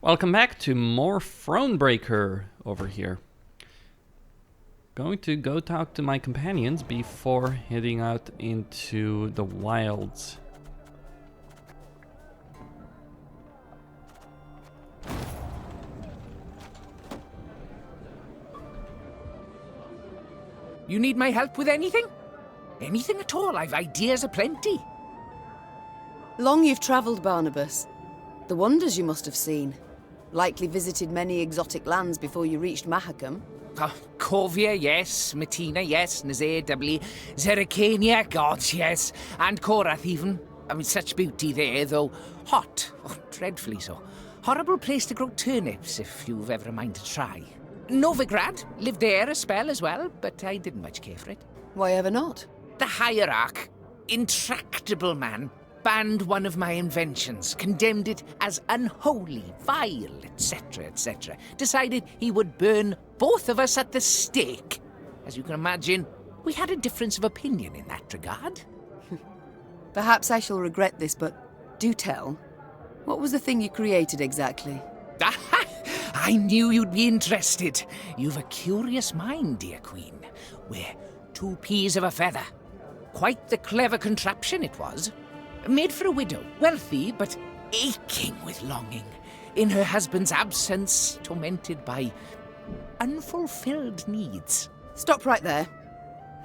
Welcome back to more Thronebreaker over here. Going to go talk to my companions before heading out into the wilds. You need my help with anything? Anything at all, I've ideas aplenty. Long you've travelled, Barnabas. The wonders you must have seen. Likely visited many exotic lands before you reached Mahakam. Corvia, yes. Matina, yes. Nazir, doubly. Zeracania, gods, yes. And Korath, even. I mean, such beauty there, though hot. Oh, dreadfully so. Horrible place to grow turnips, if you've ever a mind to try. Novigrad, lived there a spell as well, but I didn't much care for it. Why ever not? The hierarch, intractable man, banned one of my inventions, condemned it as unholy, vile, etc., etc. Decided he would burn both of us at the stake. As you can imagine, we had a difference of opinion in that regard. Perhaps I shall regret this, but do tell. What was the thing you created exactly? I knew you'd be interested. You've a curious mind, dear Queen. We're two peas of a feather. Quite the clever contraption it was. Made for a widow, wealthy, but aching with longing. In her husband's absence, tormented by unfulfilled needs. Stop right there.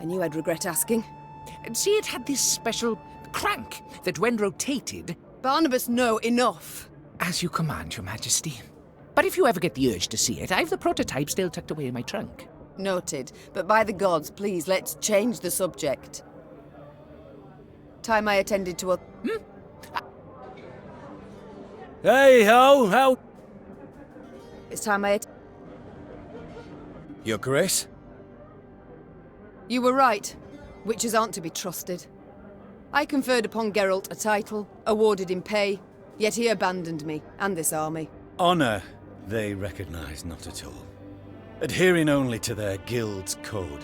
I knew I'd regret asking. See, it had this special crank that when rotated... Barnabas, no, enough. As you command, Your Majesty. But if you ever get the urge to see it, I've the prototype still tucked away in my trunk. Noted. But by the gods, please, let's change the subject. Time I attended to a... Hey ho, how... It's time I... Your Grace? You were right. Witches aren't to be trusted. I conferred upon Geralt a title, awarded him pay, yet he abandoned me, and this army. Honor they recognize not at all. Adhering only to their guild's code.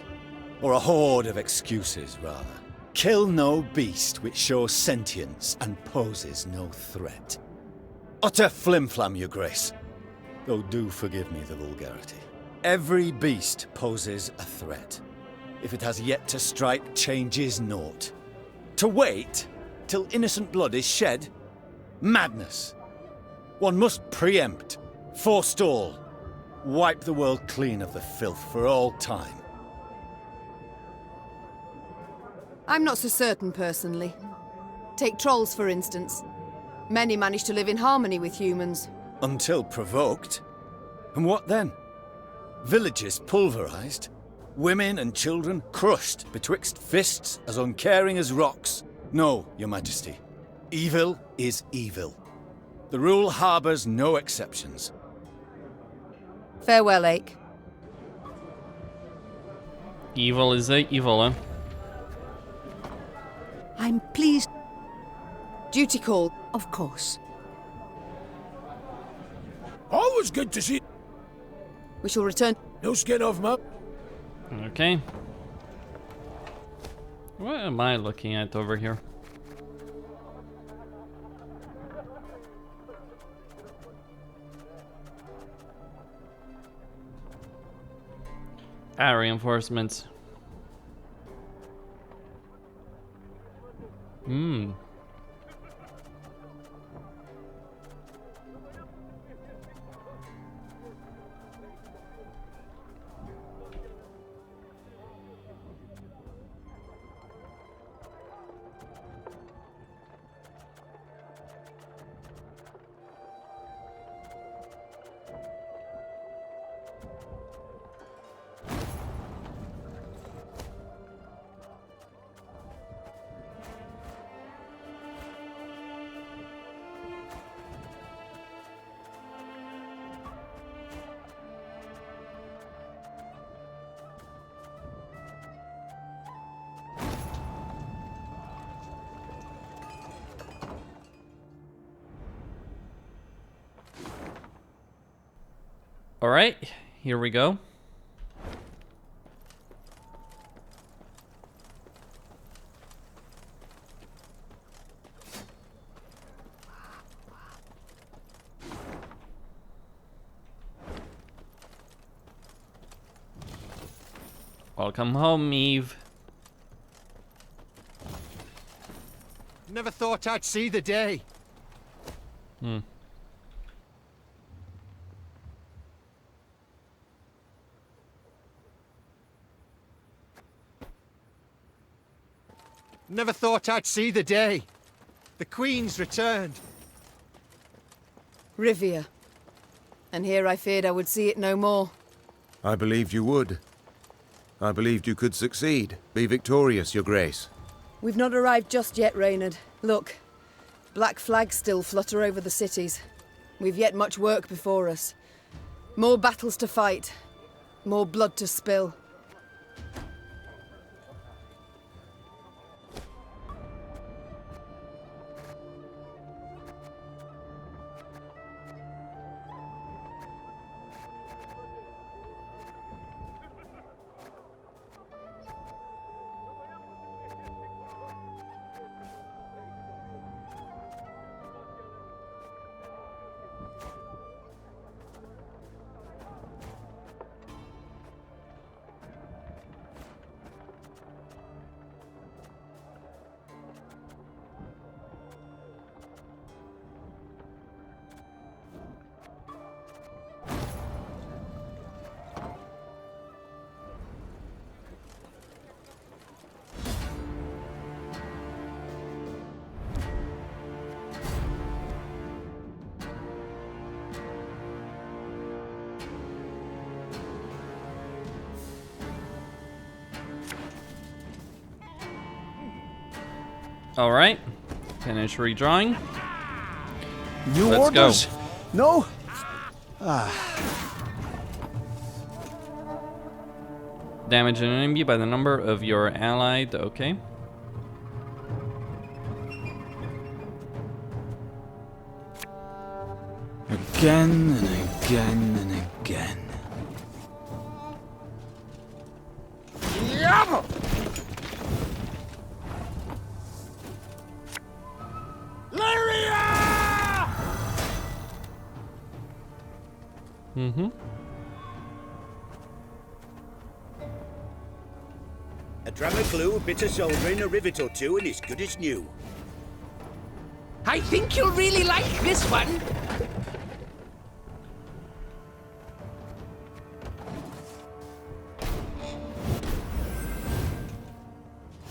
Or a horde of excuses, rather. Kill no beast which shows sentience and poses no threat. Utter flimflam, Your Grace. Though do forgive me the vulgarity. Every beast poses a threat. If it has yet to strike, changes naught. To wait till innocent blood is shed? Madness. One must preempt, forestall, wipe the world clean of the filth for all time. I'm not so certain, personally. Take trolls, for instance. Many manage to live in harmony with humans. Until provoked. And what then? Villages pulverized, women and children crushed betwixt fists as uncaring as rocks. No, Your Majesty. Evil is evil. The rule harbours no exceptions. Farewell, Ake. Evil is evil, huh? I'm pleased. Duty call, of course. Always good to see. We shall return. No skin off, map. Okay. What am I looking at over here? Reinforcements. All right, here we go. Welcome home, Meve. Never thought I'd see the day. Never thought I'd see the day. The Queen's returned. Rivia. And here I feared I would see it no more. I believed you would. I believed you could succeed. Be victorious, Your Grace. We've not arrived just yet, Reynard. Look, black flags still flutter over the cities. We've yet much work before us. More battles to fight. More blood to spill. Alright. Finish redrawing. New Let's orders? go. No? Damage an enemy by the number of your allied. Okay. Again and again and again. A dram of glue, a bit of soldering, a rivet or two, and it's good as new. I think you'll really like this one.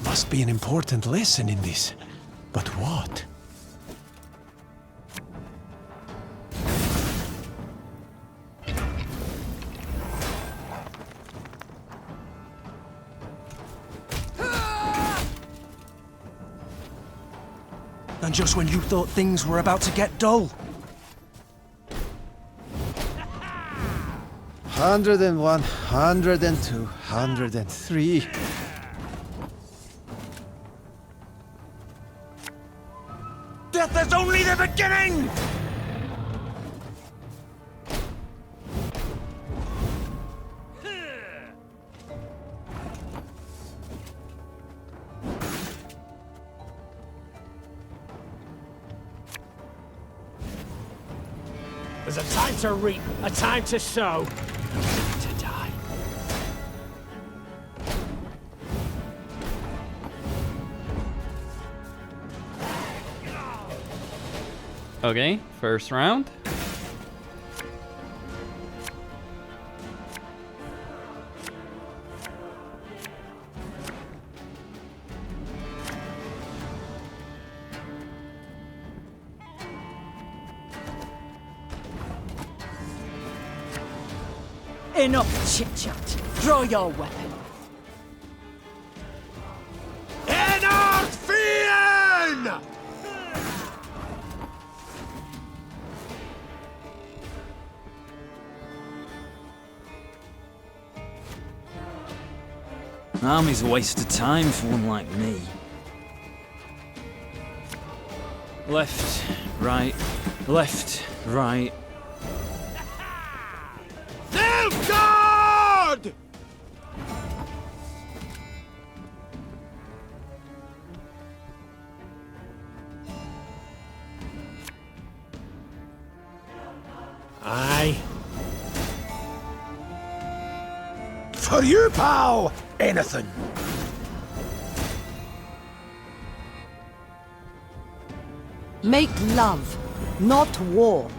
Must be an important lesson in this. But what? And just when you thought things were about to get dull. 101, 102, 103. Death is only the beginning! There's a time to reap, a time to sow, and a time to die. Okay, first round. Enough chit-chat. Draw your weapon. Enarthian! Army's a waste of time for one like me. Left, right, left, right. Nilfgaard! Aye. for you, pal! Anything. Make love, not war.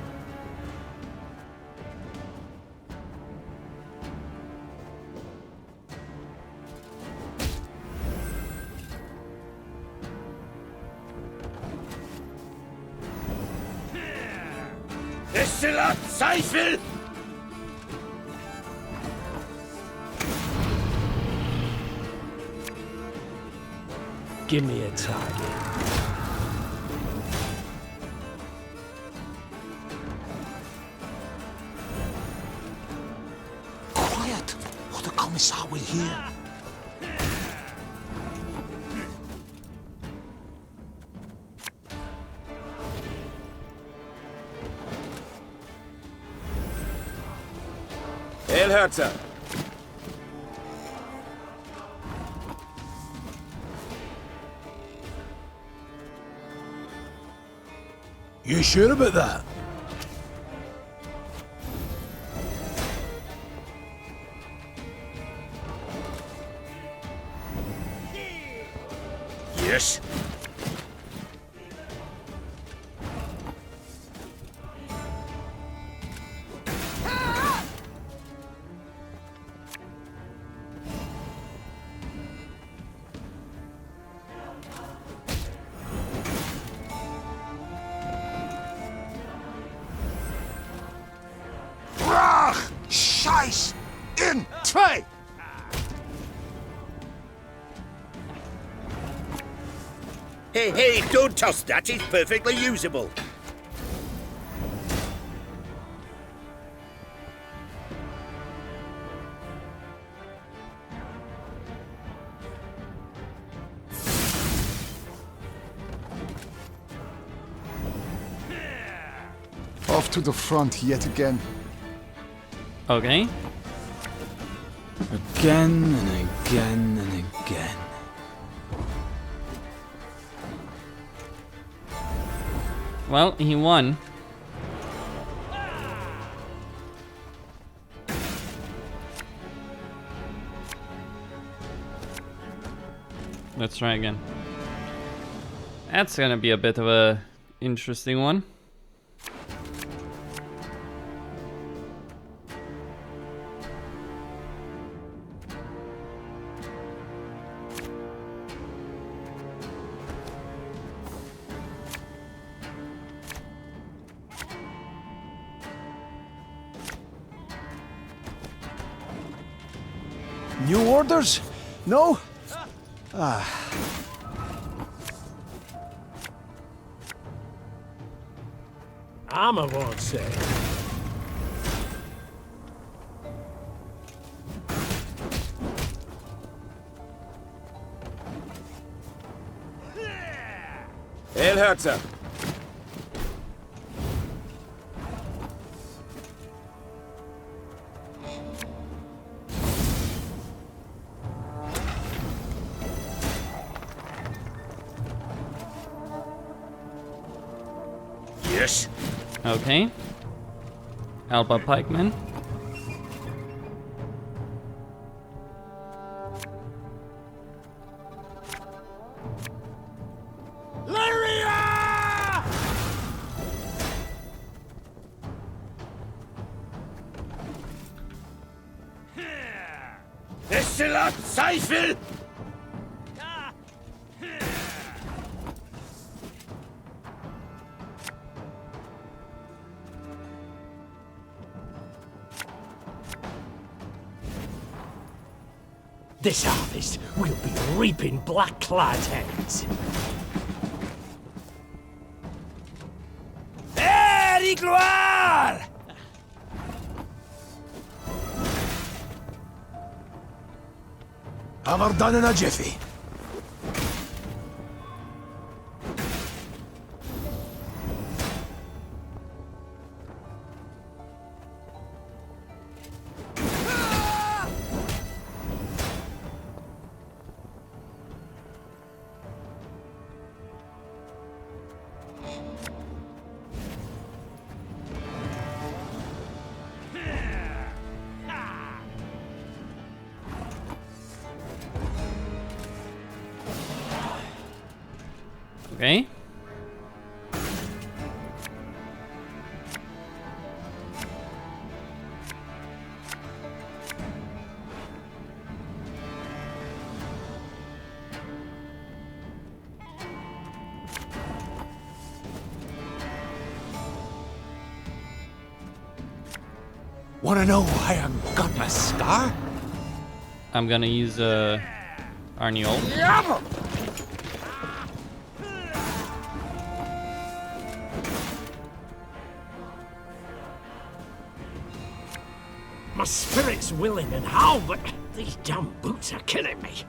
Destillat Seifel! Give me a target. Quiet, or the Commissar will hear. Elherzer! You sure about that? Yes. Brach! Scheiß! In! Zwei! Hey, don't toss that. It's perfectly usable. Off to the front yet again. Okay. Again and again and again. Well, he won. Let's try again. That's gonna be a bit of a interesting one. New orders? No? Armor won't say. Elherzer! Yes. Okay. Alba Pikeman. Destillat Seifel! This harvest, we'll be reaping black-clad heads. Hey, gloire! Have her done in a jiffy. Okay. Wanna know why I got my scar? I'm gonna use Arniol. My spirit's willing and how, but these damn boots are killing me.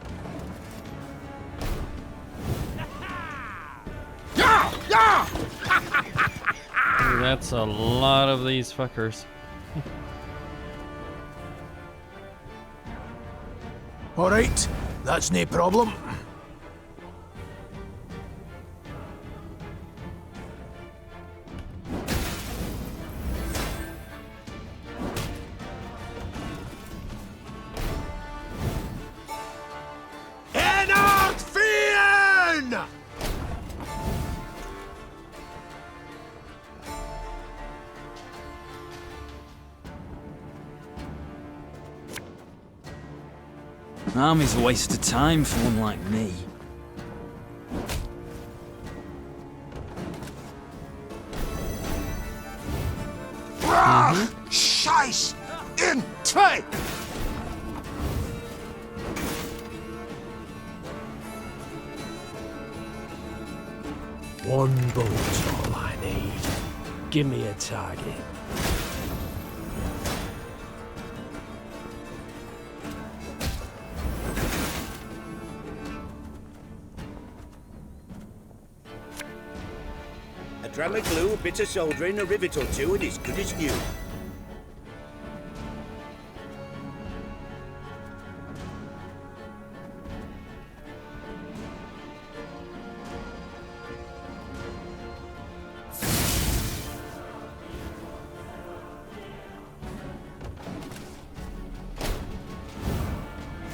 That's a lot of these fuckers. Alright, that's no problem. Army's a waste of time for one like me. Scheiß in zwei! One bullet's all I need. Give me a target. A dram of glue, a bit of soldering, a rivet or two, and it's good as new.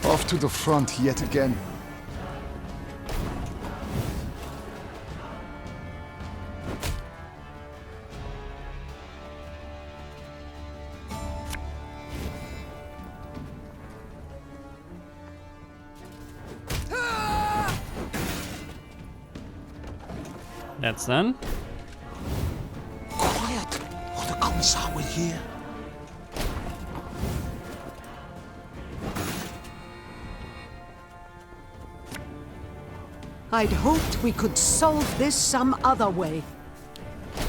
Off to the front yet again. That's done. Quiet, or the Commissar will hear. I'd hoped we could solve this some other way.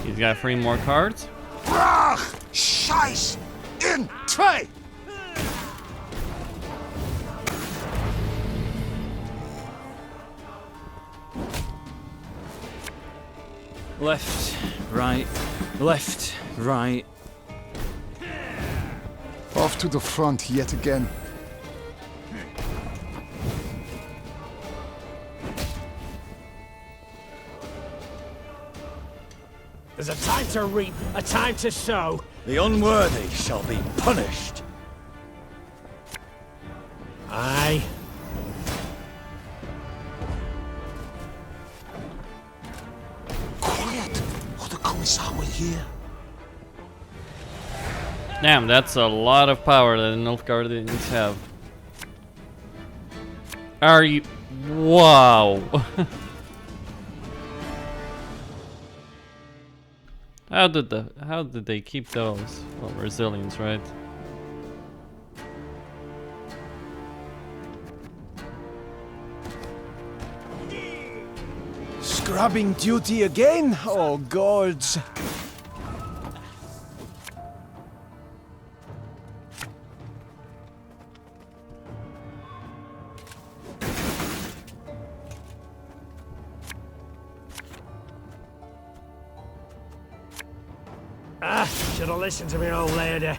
He's got 3 more cards. Brach! Scheiß in zwei! Left, right, left, right. Off to the front yet again. There's a time to reap, a time to sow. The unworthy shall be punished. Aye. Quiet, or the Commissar will hear. Damn, that's a lot of power that the Nilfgaardians have. Are you... Wow. How did they keep those? Well, resilience, right? Scrubbing duty again? Oh, gods. Should have listened to me old lady.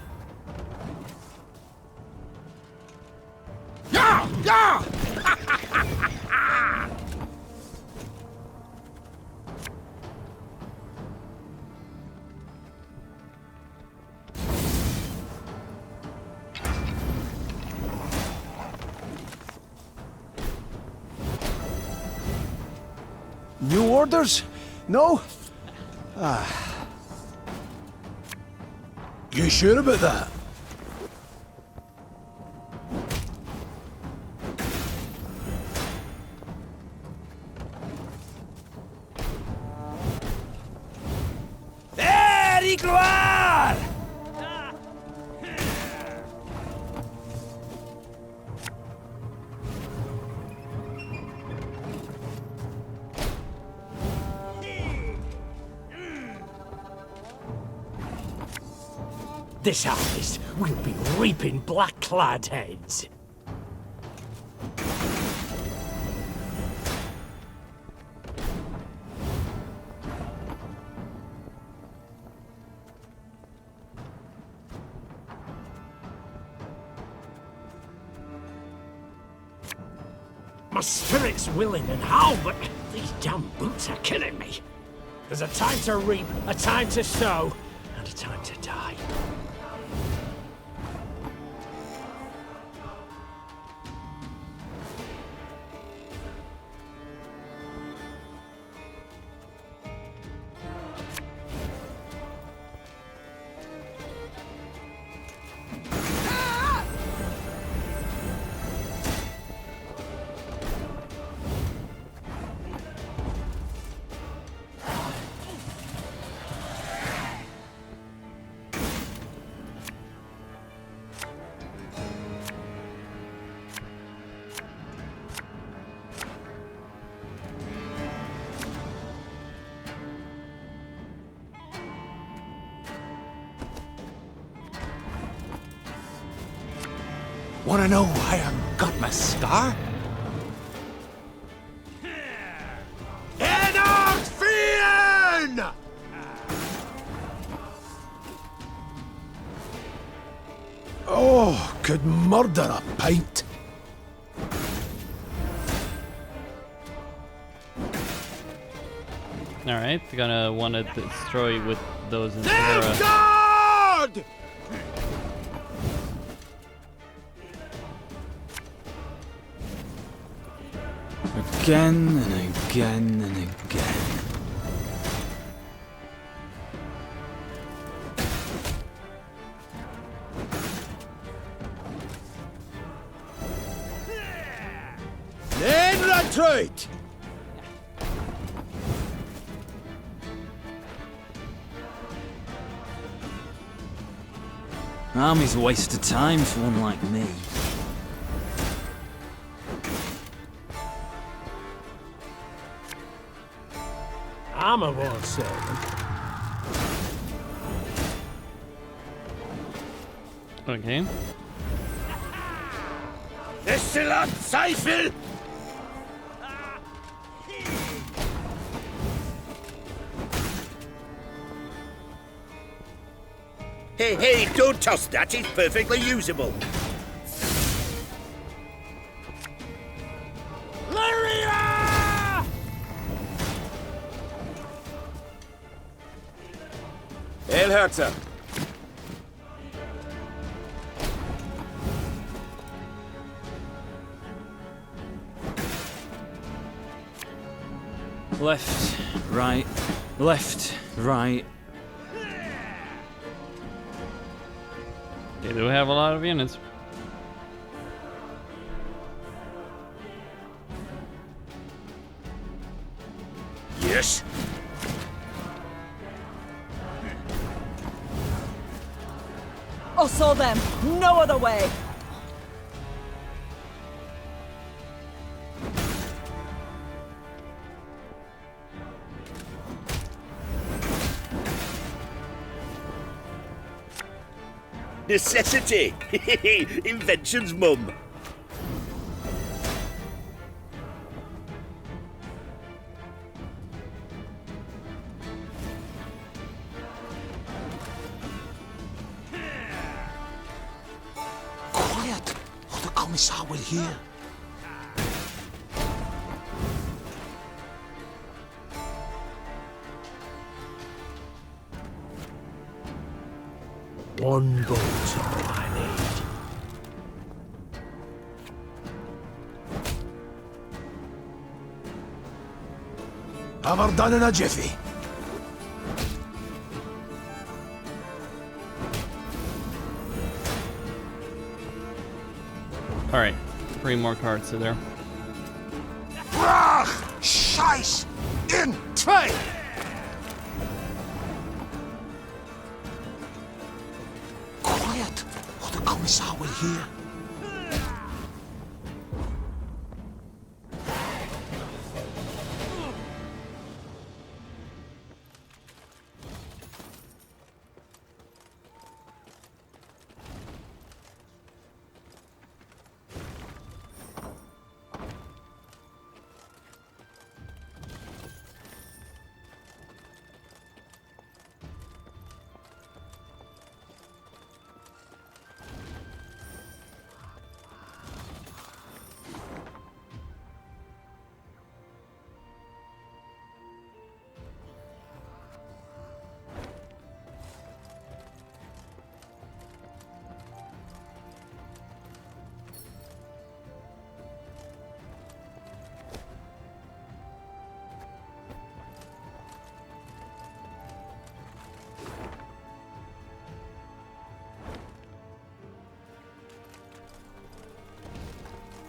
Ja! Ja! New orders? No? Ah. You sure about that? There, gloire! This harvest, we'll be reaping black-clad heads. My spirit's willing and how, but these damn boots are killing me. There's a time to reap, a time to sow, and a time to die. Wanna know why I got my scar? Oh, could murder a pint. Alright, they're gonna want to destroy with those in Nilfgaard! Again and again and again. Then retreat! Army's a waste of time for one like me. Armor won't save them. Okay. Destillat Seifel! Hey, don't toss that, it's perfectly usable. Rivia! Elherzer! Left, right, left, right. They do have a lot of units. Yes. Oh, saw them. No other way. Necessity! Invention's mum. Quiet, or the Commissar will hear. One bolt all I need. Have her done in a jiffy. Alright, 3 more cards in there. Brach! Scheiß! In! Zwei! Quiet, or the Commissar will hear.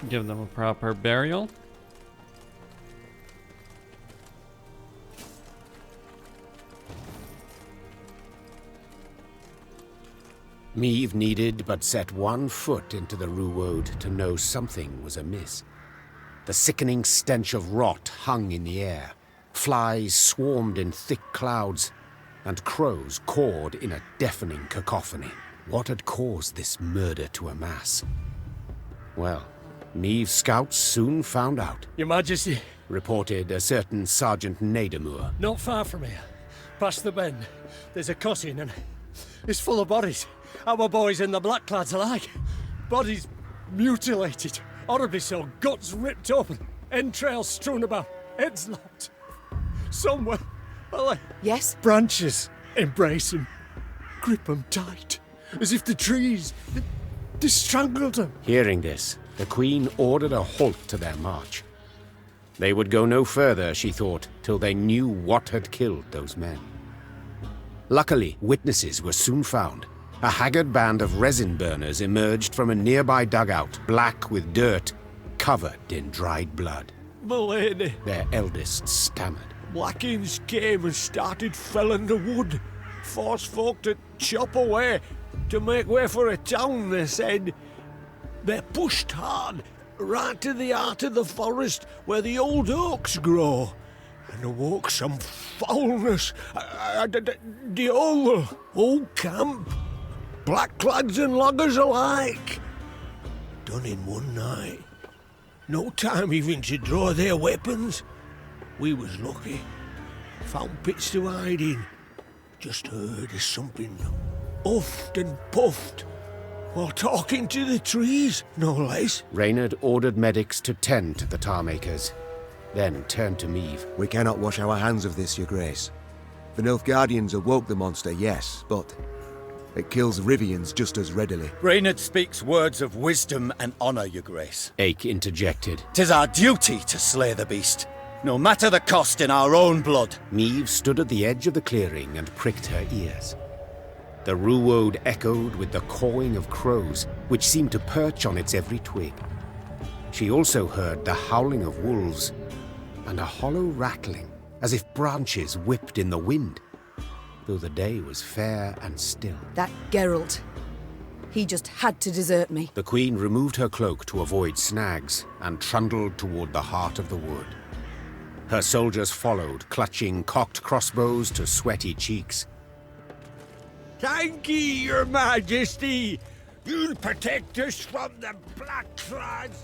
Give them a proper burial. Meve needed but set one foot into the Ruwode to know something was amiss. The sickening stench of rot hung in the air. Flies swarmed in thick clouds, and crows cawed in a deafening cacophony. What had caused this murder to amass? Well, Meve's scouts soon found out. Your Majesty. Reported a certain Sergeant Nademur. Not far from here. Past the bend. There's a Costin and it's full of bodies. Our boys and the blackclads alike. Bodies mutilated. Horribly so. Guts ripped open. Entrails strewn about. Heads lopped. Somewhere. Well, yes? Branches. Embrace him. Grip them tight. As if the trees... they strangled them. Hearing this, the Queen ordered a halt to their march. They would go no further, she thought, till they knew what had killed those men. Luckily, witnesses were soon found. A haggard band of resin burners emerged from a nearby dugout, black with dirt, covered in dried blood. Milady. Their eldest stammered. Blackins came and started felling the wood. Forced folk to chop away, to make way for a town, they said. They pushed hard, right to the heart of the forest where the old oaks grow, and awoke some foulness. The whole camp, blackclads and loggers alike, done in one night. No time even to draw their weapons. We was lucky. Found pits to hide in. Just heard of something huffed and puffed while talking to the trees, no less. Reynard ordered medics to tend to the tar-makers, then turned to Meve. We cannot wash our hands of this, Your Grace. The Nilfgaardians awoke the monster, yes, but it kills Rivians just as readily. Reynard speaks words of wisdom and honor, Your Grace. Ake interjected. 'Tis our duty to slay the beast, no matter the cost in our own blood. Meve stood at the edge of the clearing and pricked her ears. The Ruwode echoed with the cawing of crows, which seemed to perch on its every twig. She also heard the howling of wolves, and a hollow rattling, as if branches whipped in the wind, though the day was fair and still. That Geralt. He just had to desert me. The Queen removed her cloak to avoid snags, and trundled toward the heart of the wood. Her soldiers followed, clutching cocked crossbows to sweaty cheeks. Thank ye, Your Majesty. You'll protect us from the blackclads.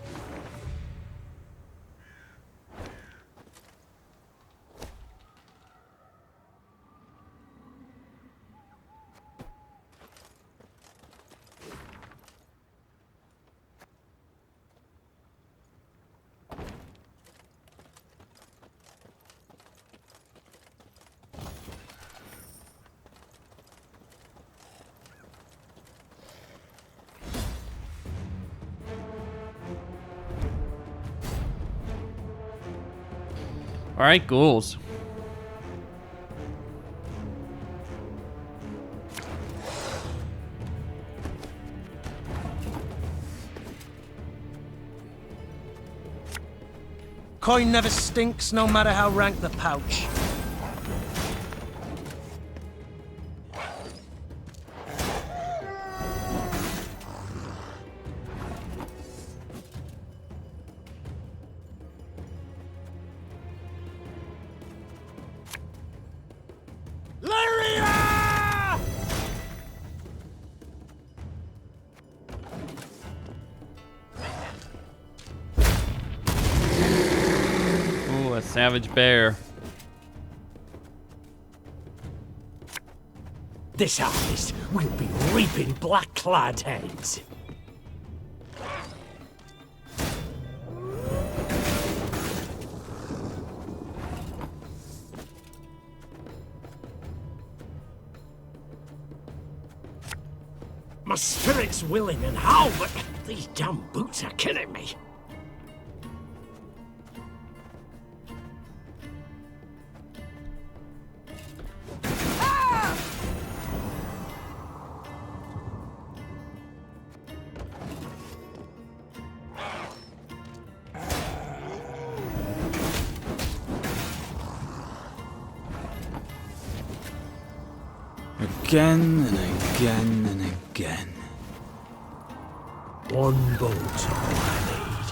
Alright, ghouls. Coin never stinks, no matter how rank the pouch. Savage bear. This harvest will be reaping black-clad heads. My spirit's willing and how, but these damn boots are killing me. Again and again and again. One boat's all I need.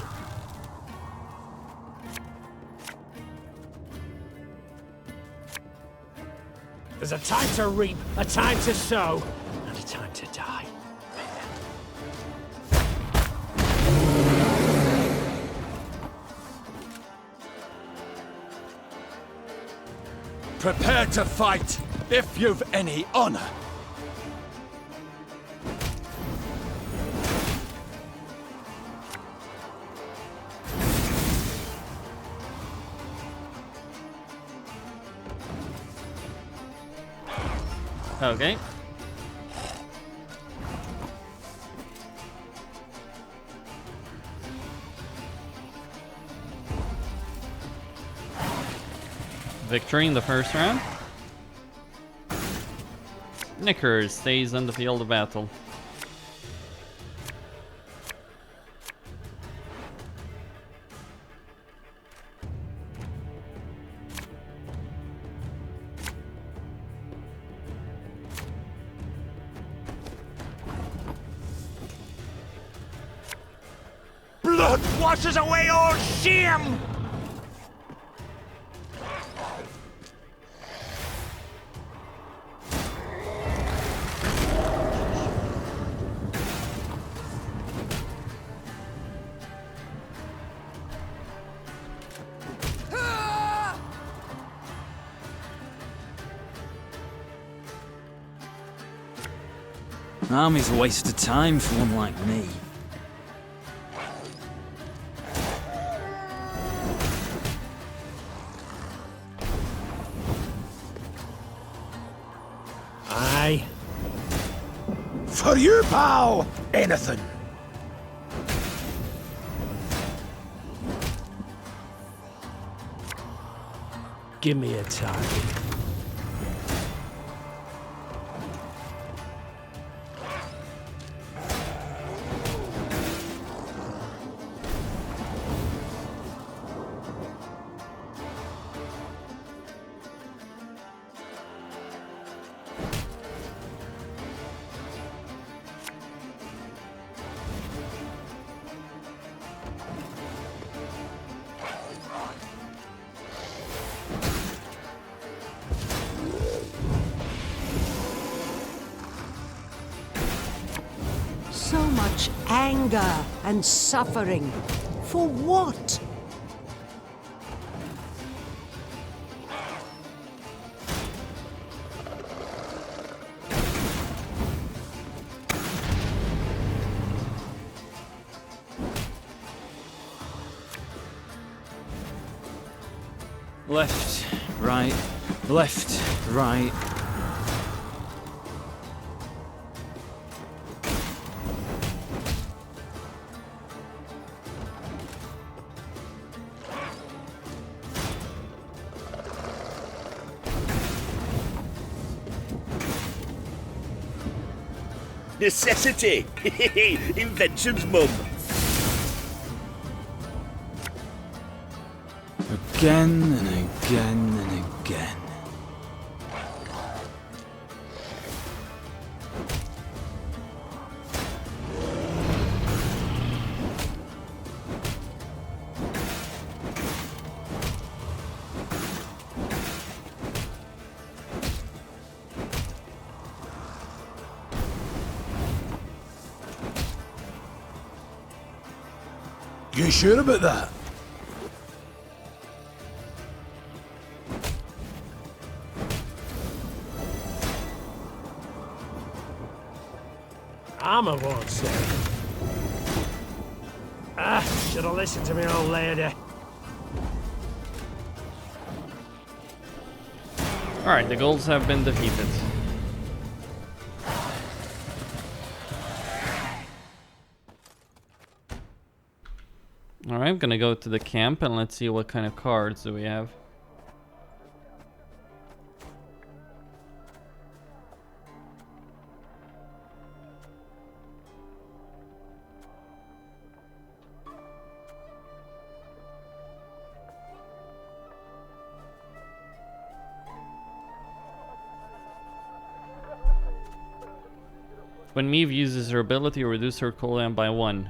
There's a time to reap, a time to sow, and a time to die. Prepare to fight, if you've any honor. Okay. Victory in the first round. Knickers stays on the field of battle. Blood washes away all shame! Army's a waste of time for one like me. Aye. For you, pal! Anything. Give me a target. So much anger and suffering. For what? Left, right, left, right. Necessity! Invention's mum. again and again and again. You sure about that? I'm a one, sir. Should have listened to me old lady. Alright, the ghouls have been defeated. Alright, I'm gonna go to the camp and let's see what kind of cards do we have. When Meve uses her ability, reduce her cooldown by 1.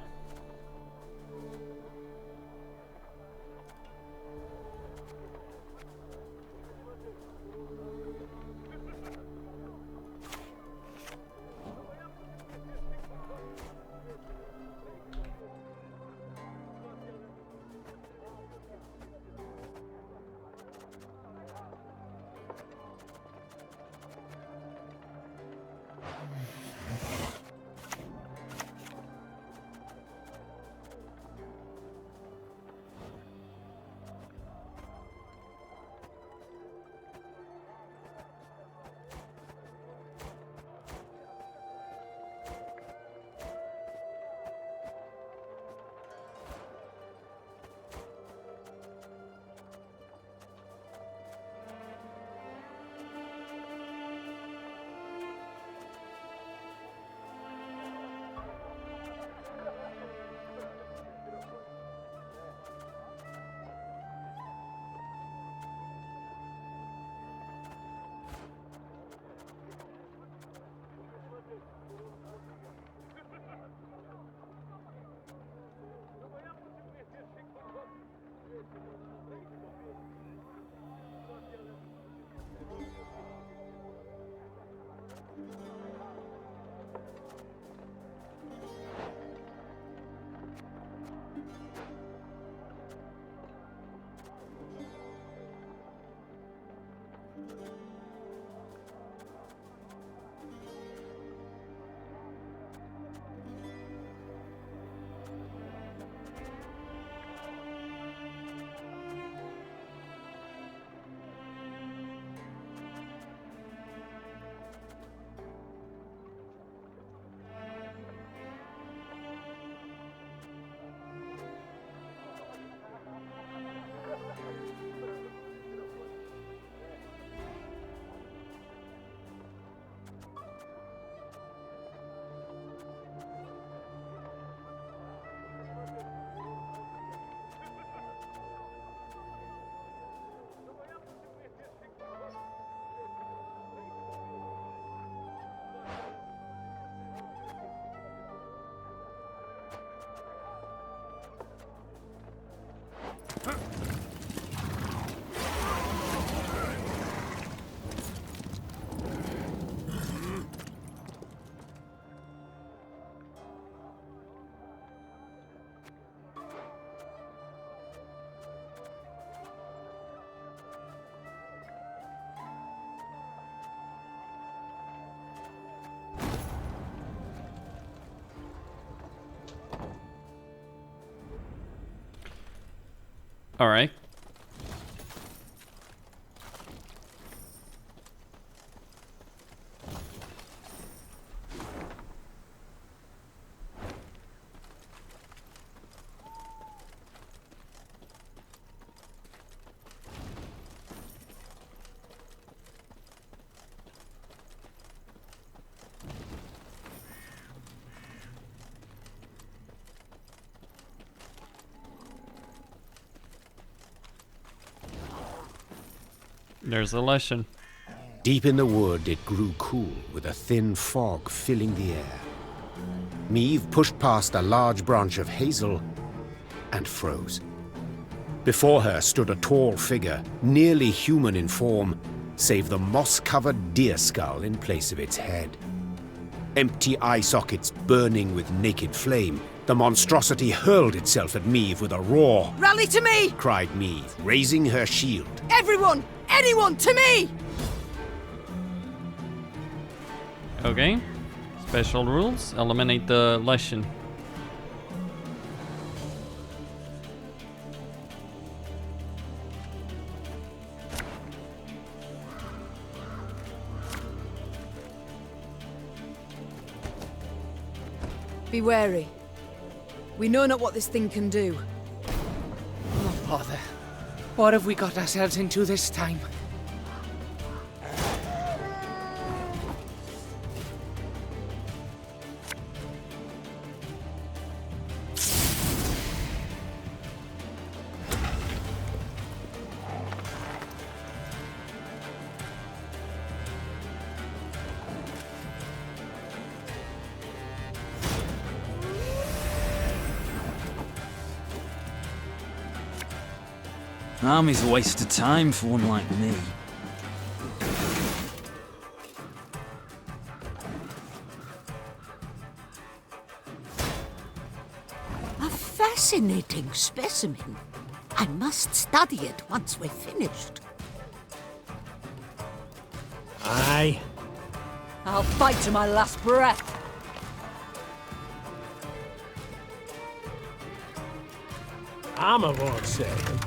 All right. There's a lesson. Deep in the wood, it grew cool, with a thin fog filling the air. Meve pushed past a large branch of hazel and froze. Before her stood a tall figure, nearly human in form, save the moss-covered deer skull in place of its head. Empty eye sockets burning with naked flame, the monstrosity hurled itself at Meve with a roar. Rally to me! Cried Meve, raising her shield. Everyone! Anyone! To me! Okay. Special rules. Eliminate the lesson. Be wary. We know not what this thing can do. Oh, bother. What have we got ourselves into this time? Army's a waste of time for one like me. A fascinating specimen. I must study it once we're finished. Aye. I'll fight to my last breath. Armor won't save him.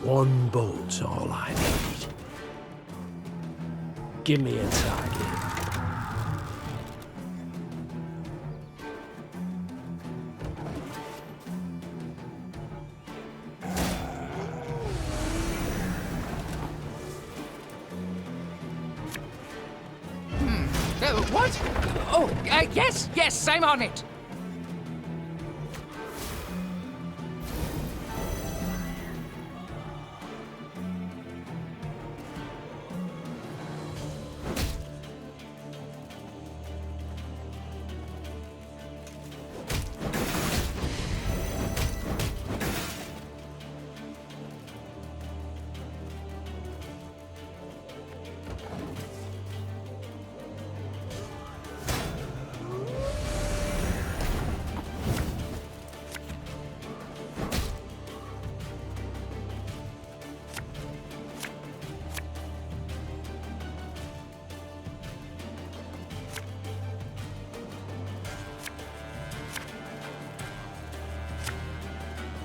One bolt's all I need. Give me a target. What? Oh, yes, I'm on it.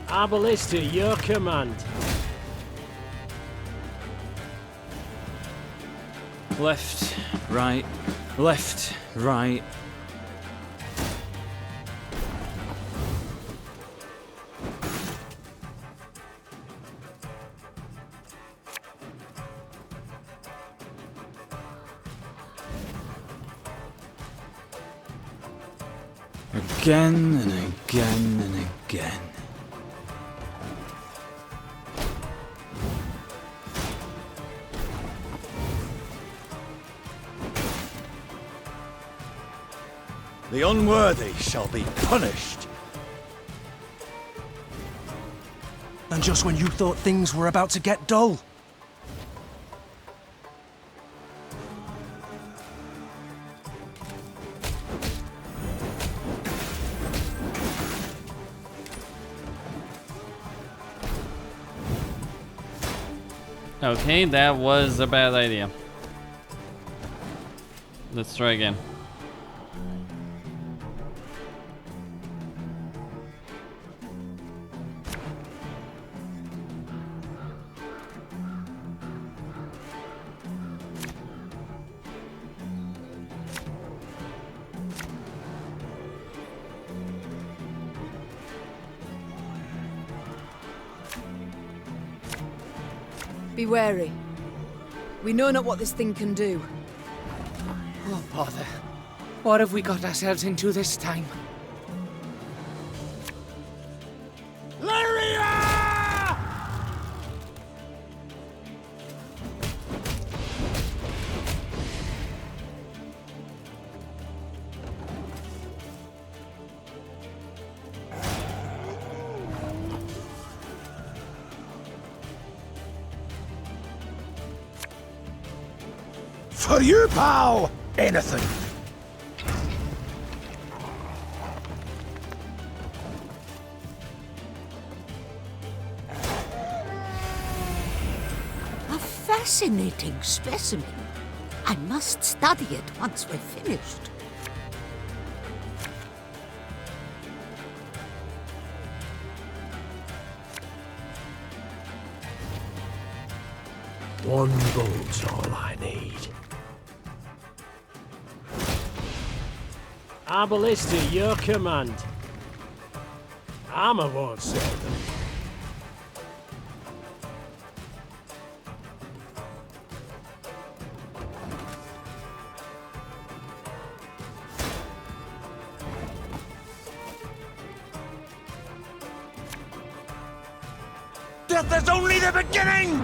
Our ballista, your command. Left, right, left, right. Again and again and again. The unworthy shall be punished. And just when you thought things were about to get dull. Okay, that was a bad idea. Let's try again. Be wary. We know not what this thing can do. Oh, bother. What have we got ourselves into this time? For you, pal! Anything. A fascinating specimen. I must study it once we're finished. One bolt's all I need. Our ballista, your command. Armor won't save them. Death is only the beginning!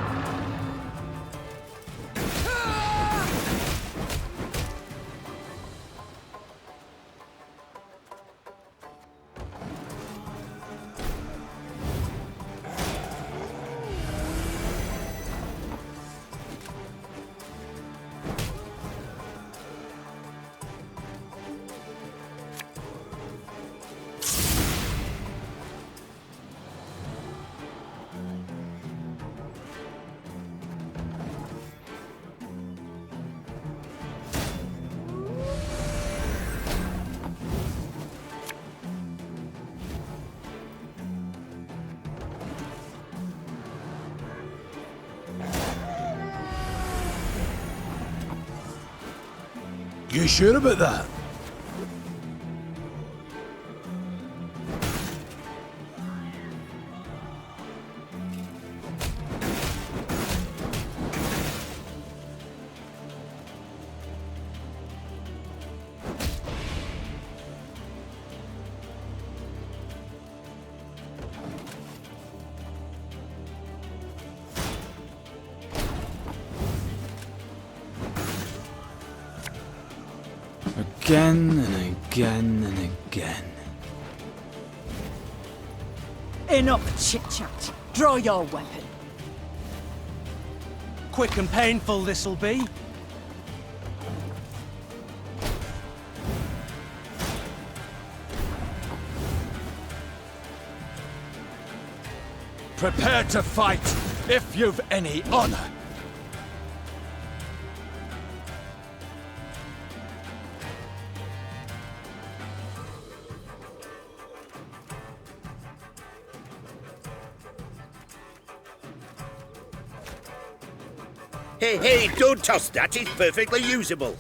You sure about that? Again and again and again. Enough chit-chat. Draw your weapon. Quick and painful this'll be. Prepare to fight, if you've any honor. Hey, don't toss that. It's perfectly usable.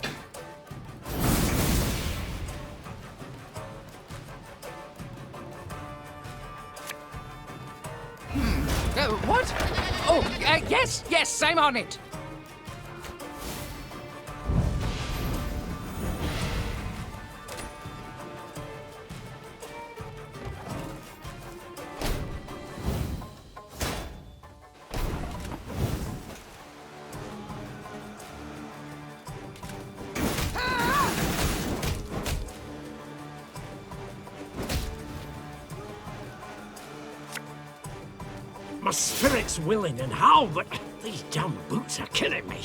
What? Oh, yes, I'm on it. My spirit's willing and how, but these damn boots are killing me.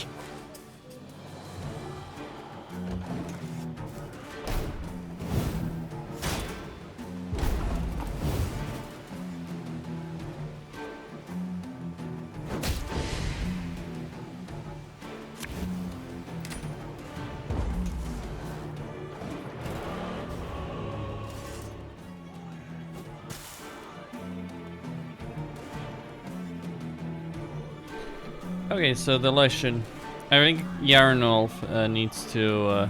Okay, so the Leshen. I think Yarnolf needs to...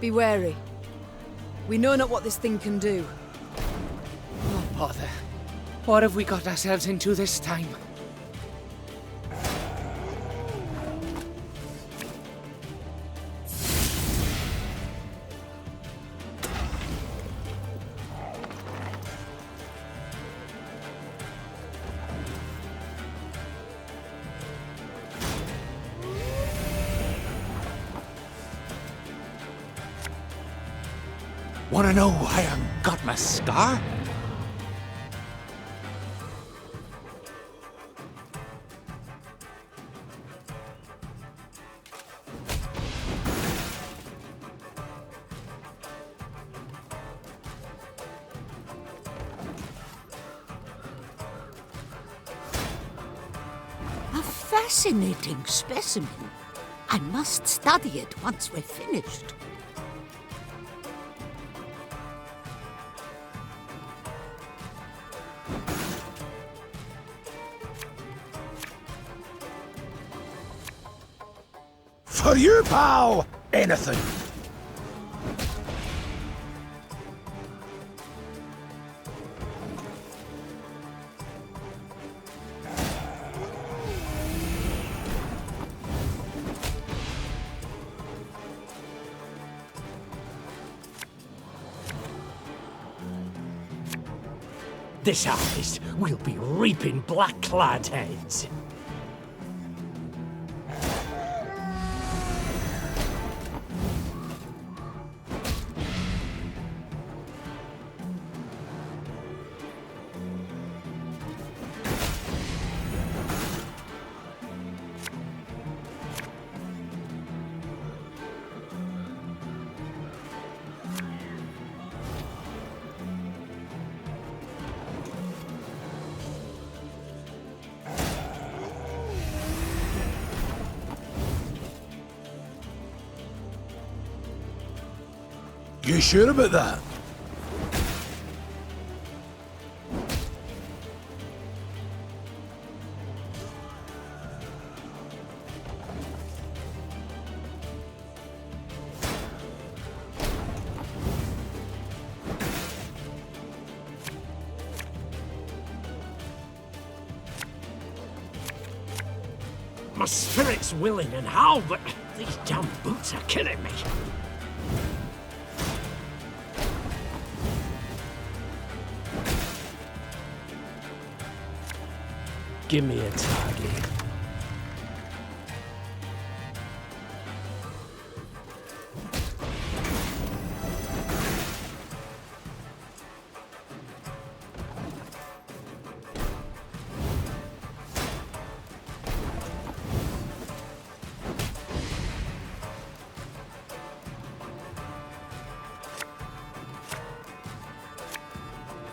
Be wary. We know not what this thing can do. Oh, bother. What have we got ourselves into this time? Wanna know why I got my scar? A fascinating specimen. I must study it once we're finished. For you, pal! Anything. This harvest, we'll be reaping black-clad heads. You sure about that? My spirit's willing and how, but these damn boots are killing me. Give me a target.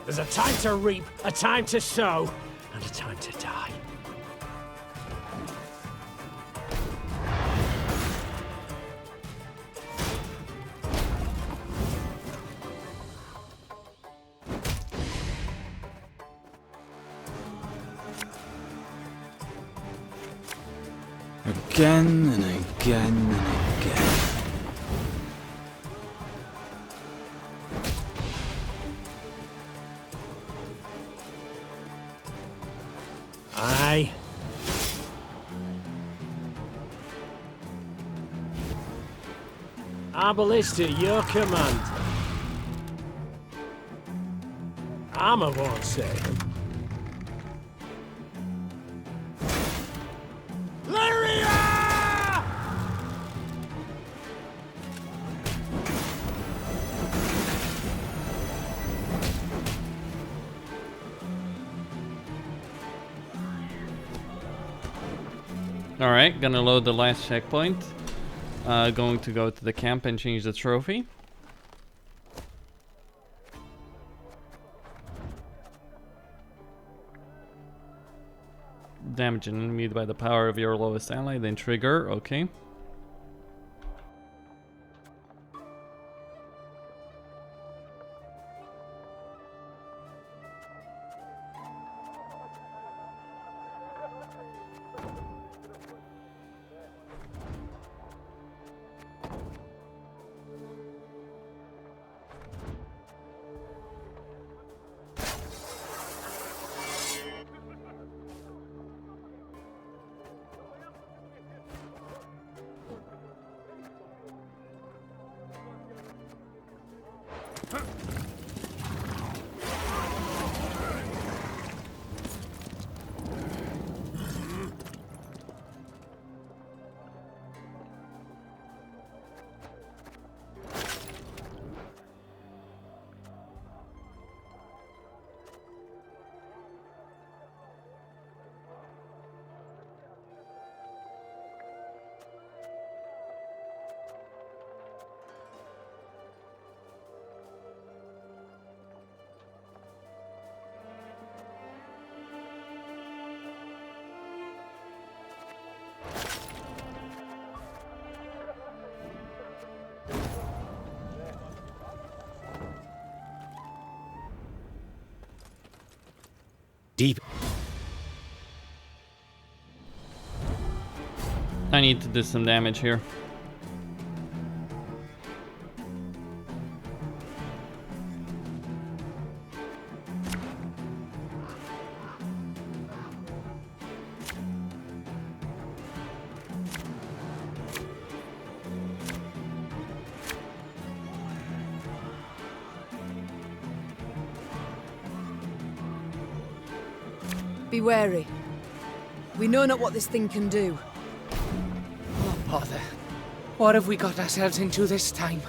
There's a time to reap, a time to sow, and a time to die. Again and again and again. Aye. I ballista your command. I'm a one second. Alright, gonna load the last checkpoint. Going to go to the camp and change the trophy. Damage an enemy by the power of your lowest ally, then trigger, okay. Deep. I need to do some damage here. Be wary. We know not what this thing can do. Oh, bother. What have we got ourselves into this time?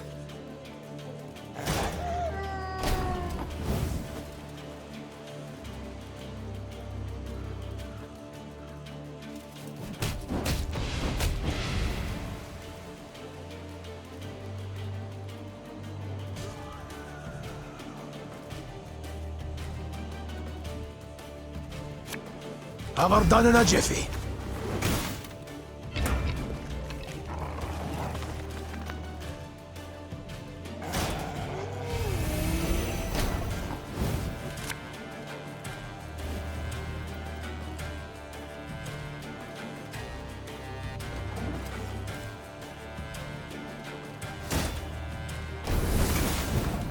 Have her done in a jiffy.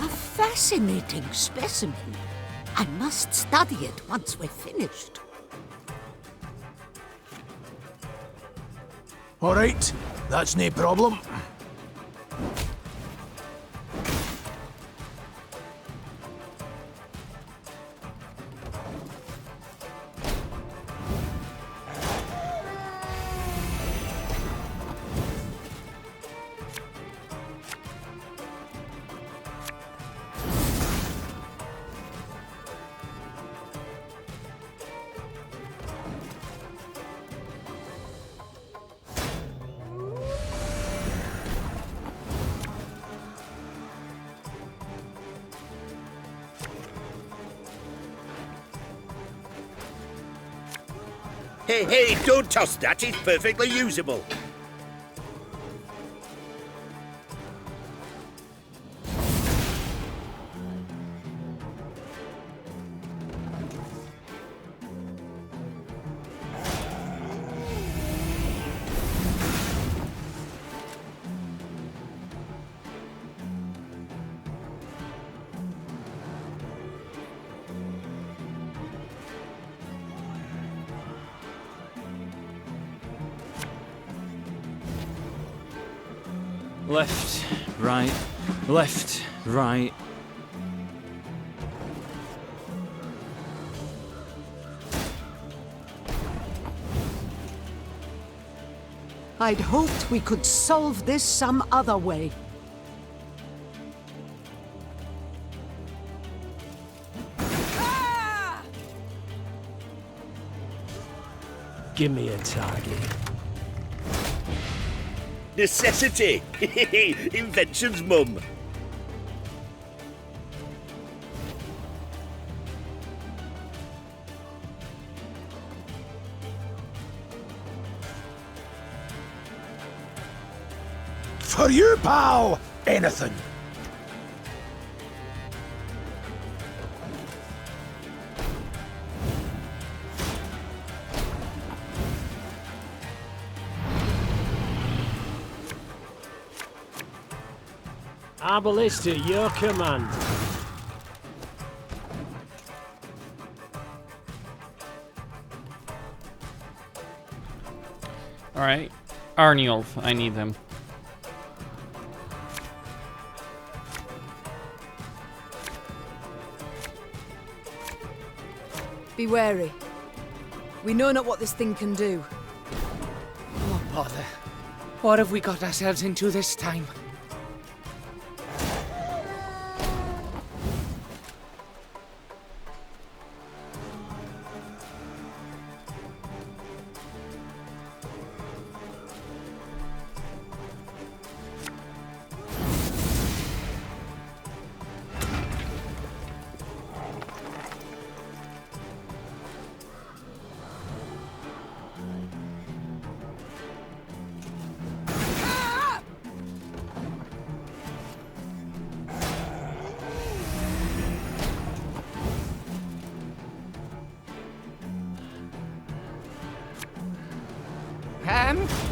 A fascinating specimen. I must study it once we're finished. All right, that's no problem. Hey, hey, don't toss that. It's perfectly usable. Left, right, left, right. I'd hoped we could solve this some other way. Give me a target. Necessity! Invention's mum. For you, pal! Anything. Our ballista, your command. Alright. Arniolf, I need them. Be wary. We know not what this thing can do. Oh, bother. What have we got ourselves into this time?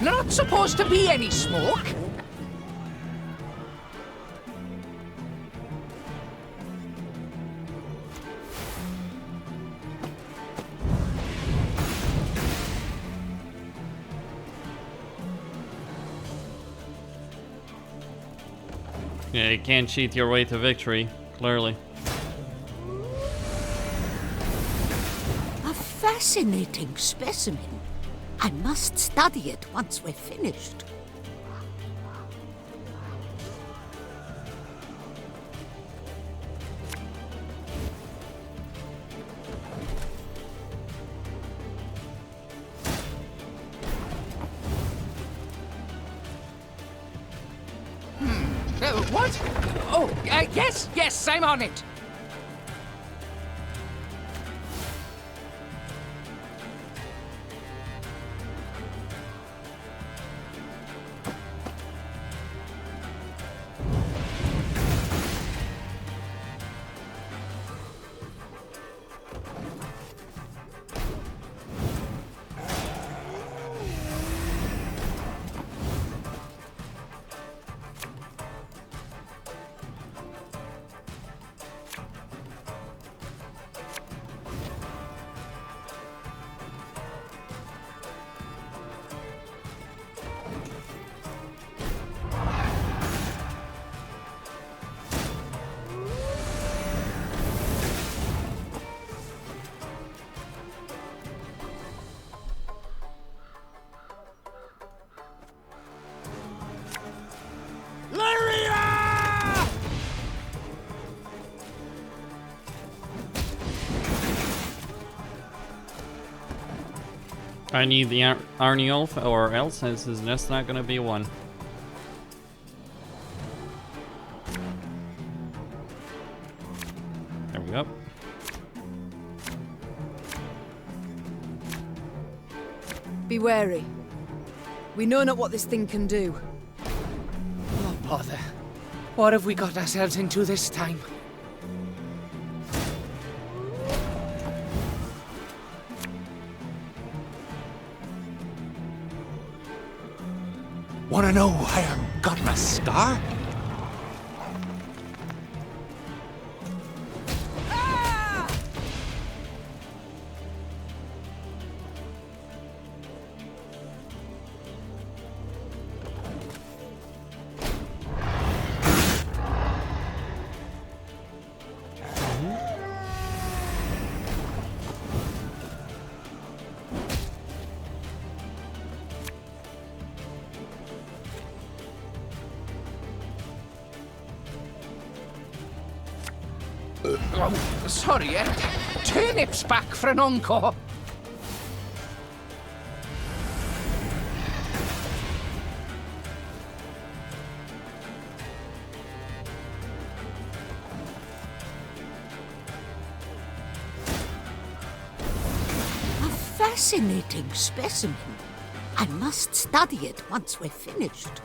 Not supposed to be any smoke. Yeah, you can't cheat your way to victory, clearly. A fascinating specimen. I must study it once we're finished. What? Oh, yes, I'm on it. I need the Arniolf, or else this is just not gonna be one. There we go. Be wary. We know not what this thing can do. Oh, bother. What have we got ourselves into this time? Wanna know why I've got my scar? Oh, sorry, turnips back for an encore. A fascinating specimen. I must study it once we're finished.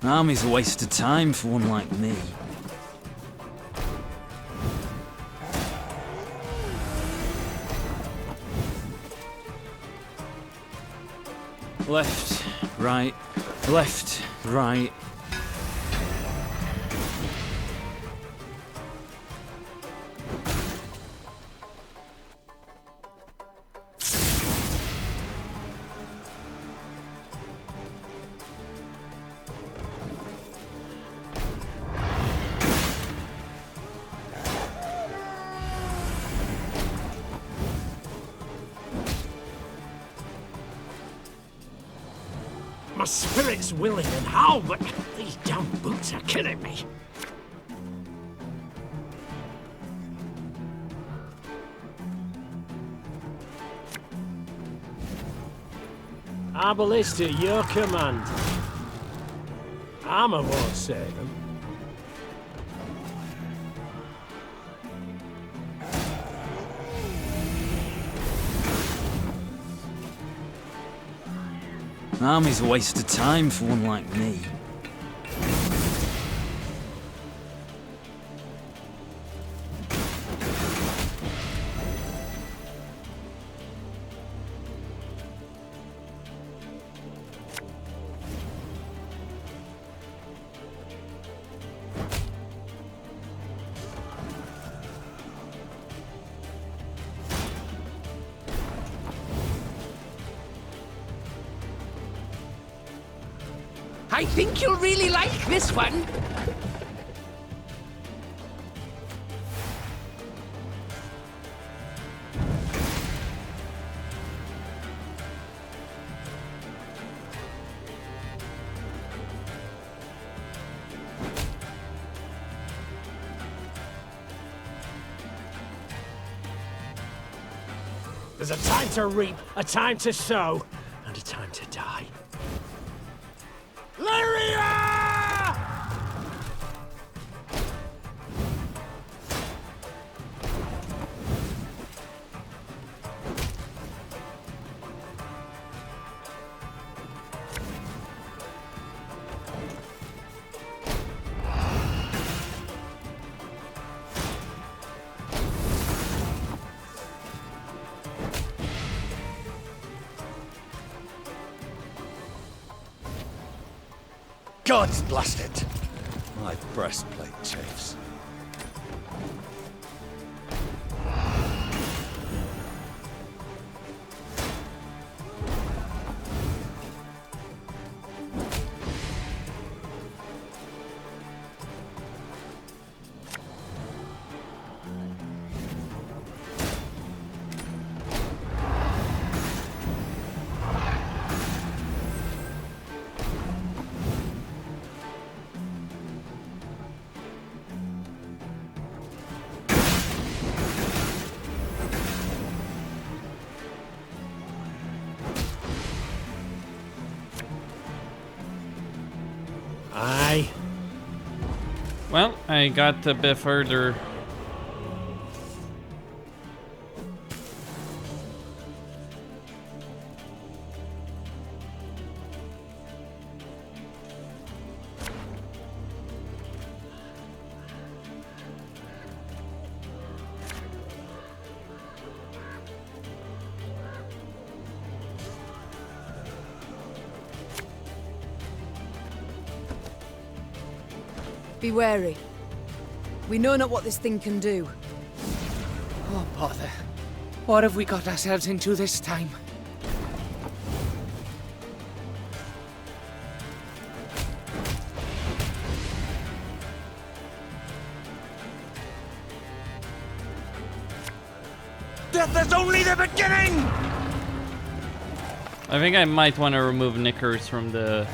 Army's a waste of time for one like me. Left, right, left, right. My spirit's willing and how, but these damn boots are killing me. Our ballista, your command. Armor won't save them. Army's a waste of time for one like me. I think you'll really like this one. There's a time to reap, a time to sow, and a time to die. Rivia! God's blast it! My breastplate chafes. Aye. Well, I got a bit further. Be wary. We know not what this thing can do. Oh, bother. What have we got ourselves into this time? Death is only the beginning! I think I might want to remove Knickers from the...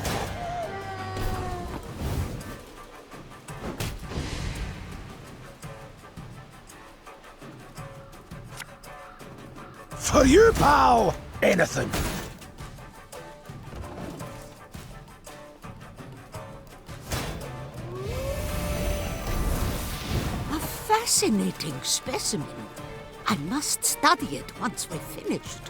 For you, pal! Anything. A fascinating specimen. I must study it once we're finished.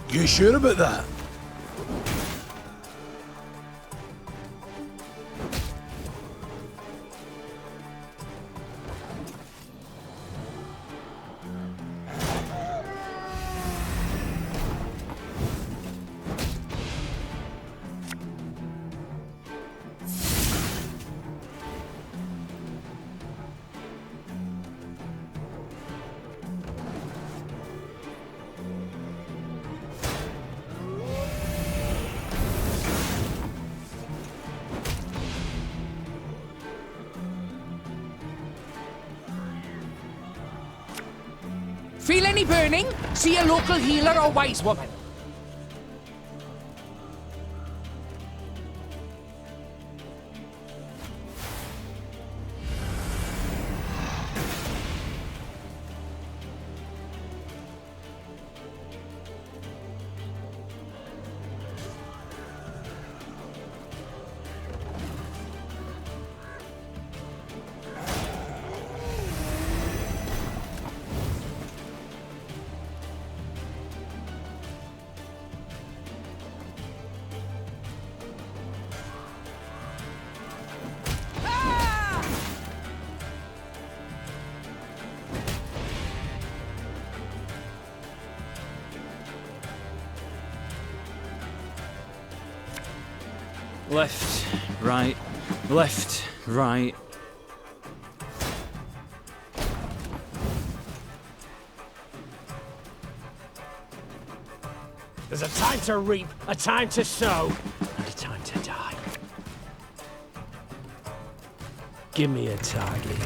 You sure about that? Feel any burning? See a local healer or wise woman. Left, right, left, right. There's a time to reap, a time to sow, and a time to die. Give me a target.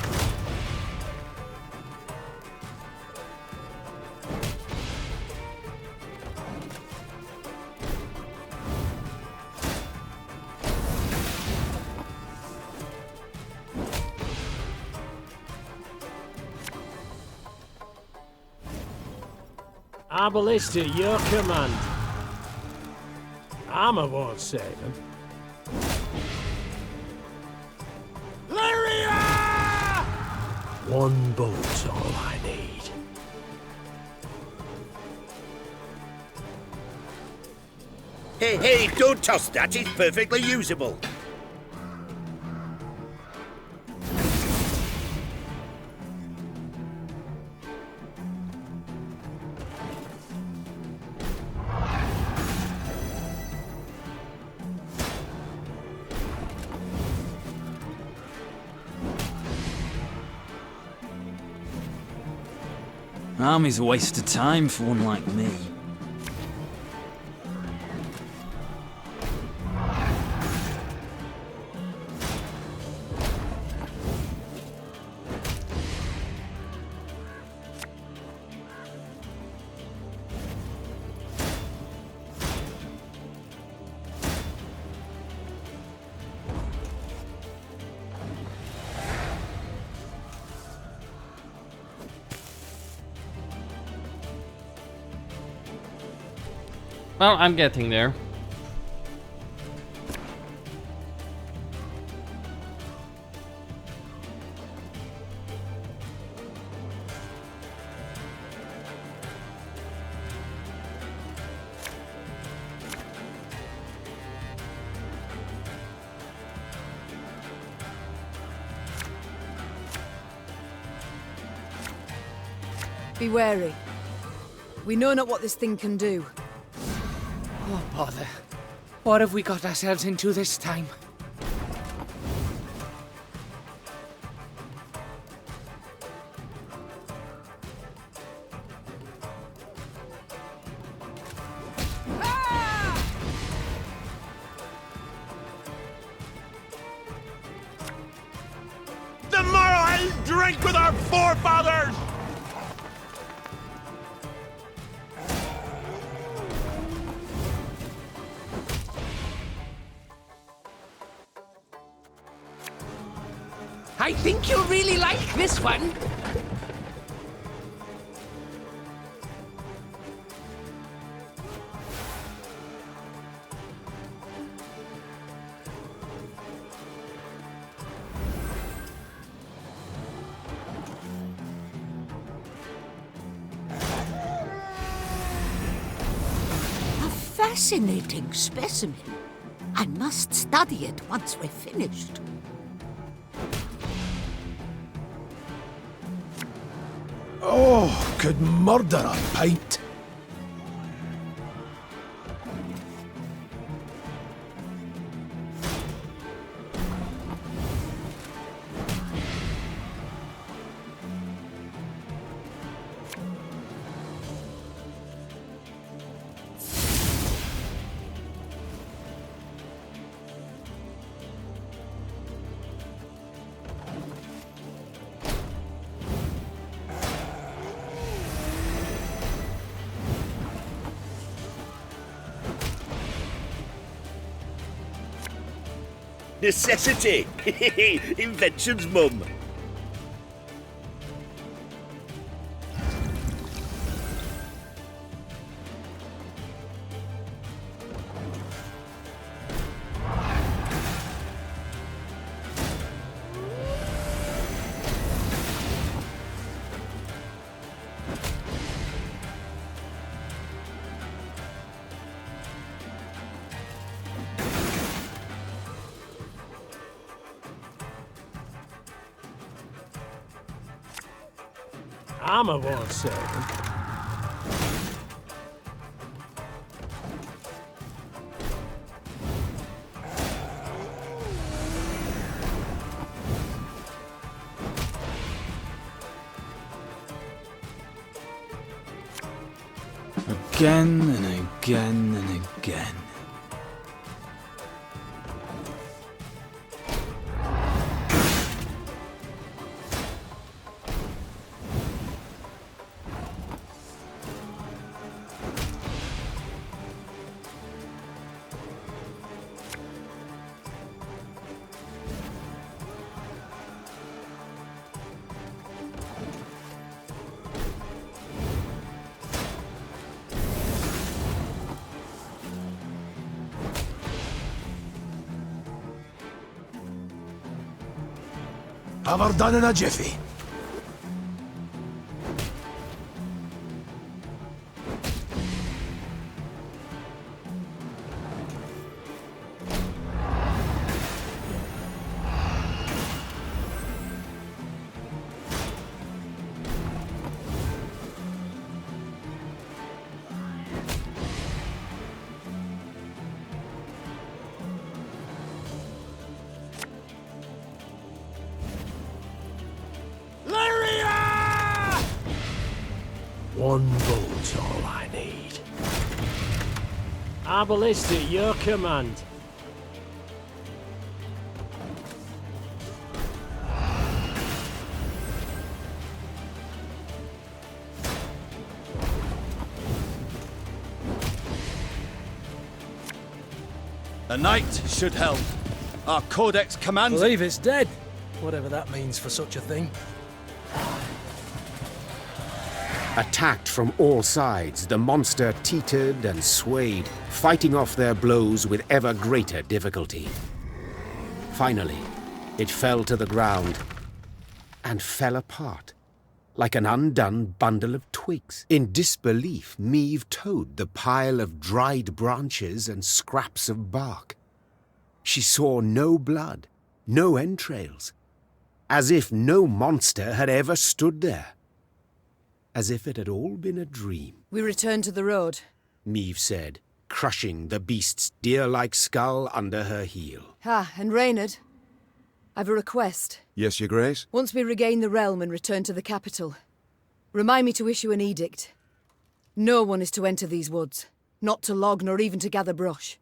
Ballista, your command. Armor won't save him. Rivia! One bolt's all I need. Hey, don't toss that. It's perfectly usable. Army's a waste of time for one like me. Well, I'm getting there. Be wary. We know not what this thing can do. Oh, bother. What have we got ourselves into this time? The morrow I'll drink with our forefathers! I think you'll really like this one. A fascinating specimen. I must study it once we're finished. Oh, could murder a pint. Necessity! Invention's mum. Armor won't save him. Again and again and again. Have her done in a jiffy. One vote's all I need. Our ballista at your command. A knight should help. Our codex commands. Believe it's dead, whatever that means for such a thing. Attacked from all sides, the monster teetered and swayed, fighting off their blows with ever greater difficulty. Finally, it fell to the ground and fell apart, like an undone bundle of twigs. In disbelief, Meve towed the pile of dried branches and scraps of bark. She saw no blood, no entrails, as if no monster had ever stood there. As if it had all been a dream. We return to the road, Meve said, crushing the beast's deer-like skull under her heel. and Reynard, I've a request. Yes, Your Grace? Once we regain the realm and return to the capital, remind me to issue an edict. No one is to enter these woods, not to log nor even to gather brush.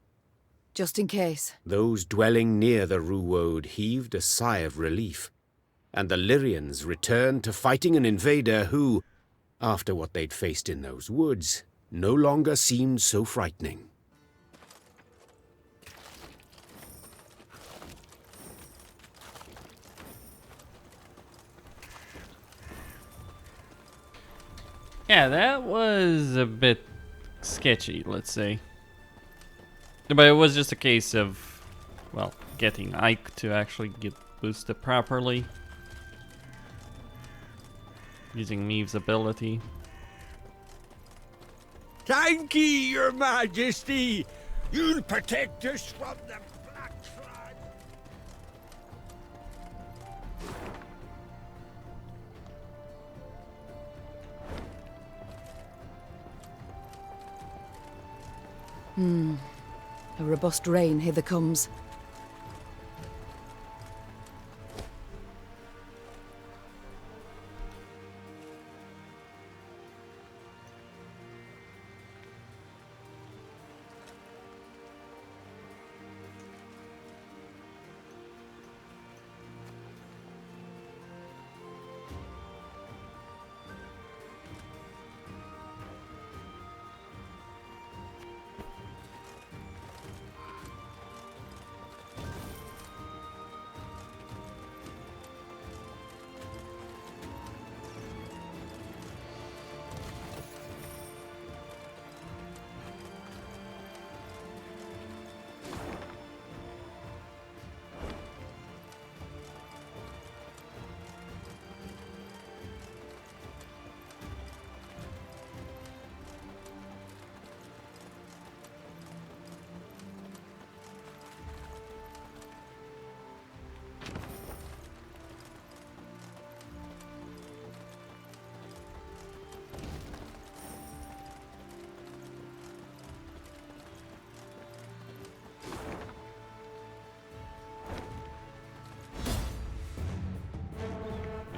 Just in case. Those dwelling near the Ruwode heaved a sigh of relief, and the Lyrians returned to fighting an invader who, after what they'd faced in those woods, no longer seemed so frightening. Yeah, that was a bit sketchy, let's say. But it was just a case of, well, getting Ike to actually get boosted properly. Using Meve's ability. Thank ye, Your Majesty. You'll protect us from the Black Flag. A robust rain hither comes.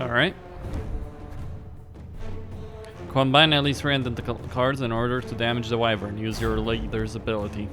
Alright. Combine at least 3 identical cards in order to damage the wyvern. Use your leader's ability.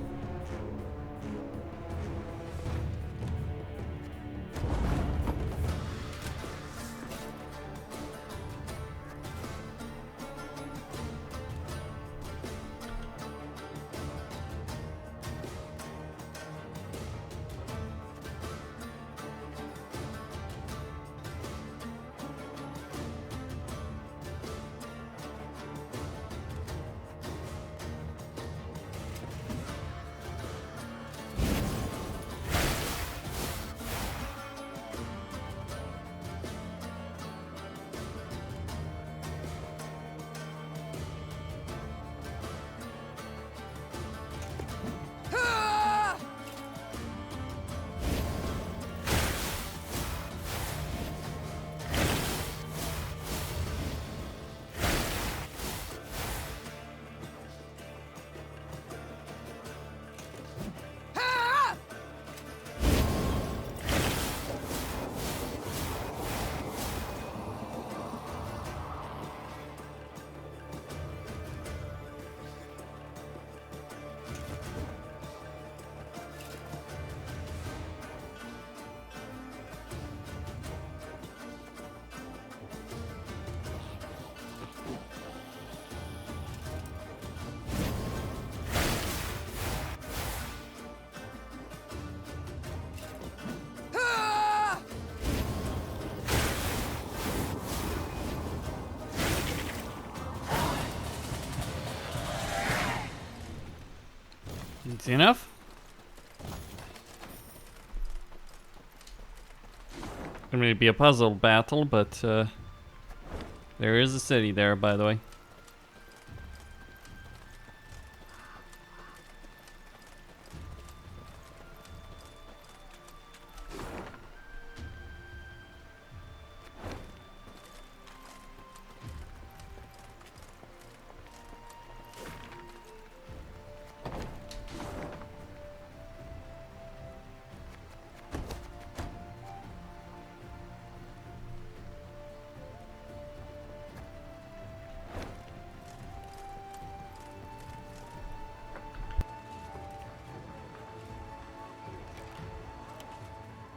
Easy enough. Gonna be a puzzle battle, but there is a city there, by the way.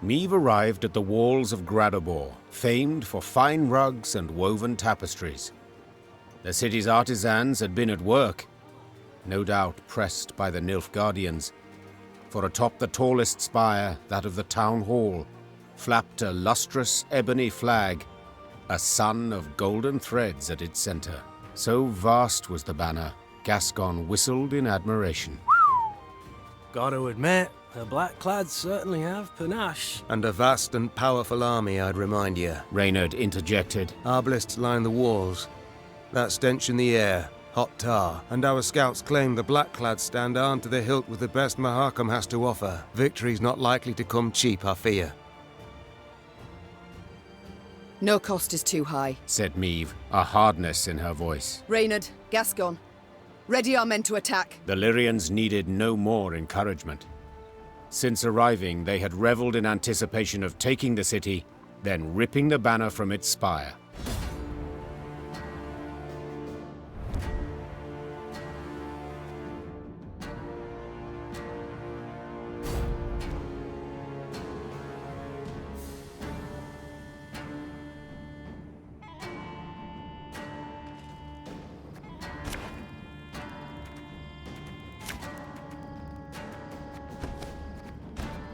Meve arrived at the walls of Gradobor, famed for fine rugs and woven tapestries. The city's artisans had been at work, no doubt pressed by the Nilfgaardians, for atop the tallest spire, that of the town hall, flapped a lustrous ebony flag, a sun of golden threads at its center. So vast was the banner, Gascon whistled in admiration. Gotta admit, the Blackclads certainly have panache. And a vast and powerful army, I'd remind you. Reynard interjected. Arbalists line the walls. That stench in the air, hot tar, and our scouts claim the Blackclads stand armed to the hilt with the best Mahakam has to offer. Victory's not likely to come cheap, I fear. No cost is too high, said Meve, a hardness in her voice. Reynard, Gascon, ready our men to attack. The Lyrians needed no more encouragement. Since arriving, they had reveled in anticipation of taking the city, then ripping the banner from its spire.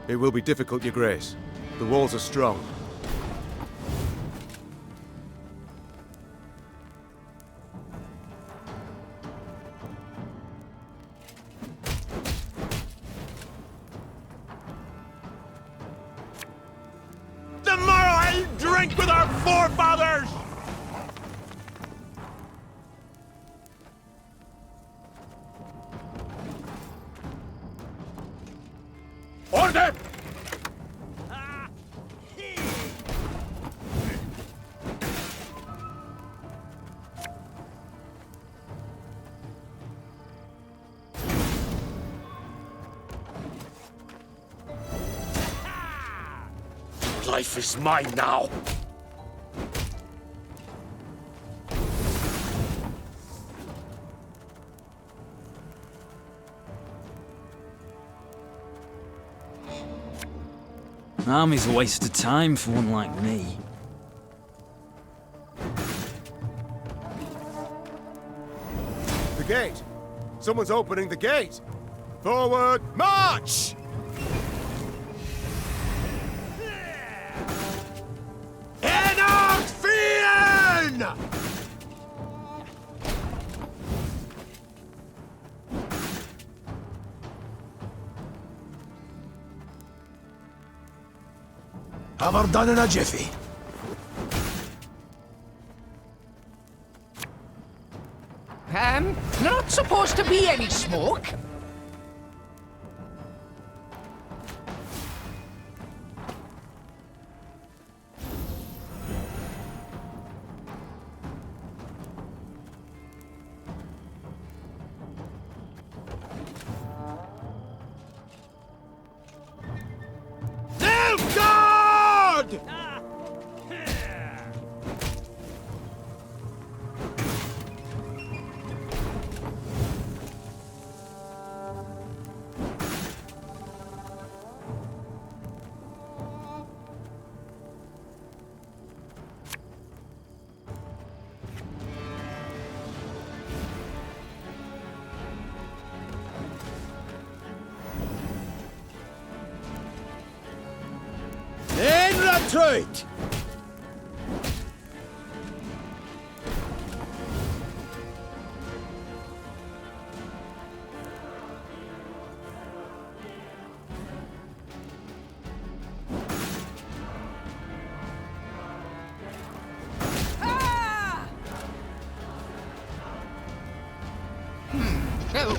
It will be difficult, Your Grace. The walls are strong. Tomorrow I'll drink with our forefathers! Order! Life is mine now. Army's a waste of time for one like me. The gate! Someone's opening the gate! Forward, march! Enartfian! Have her done in a jiffy. Not supposed to be any smoke. Nilfgaard! In retreat!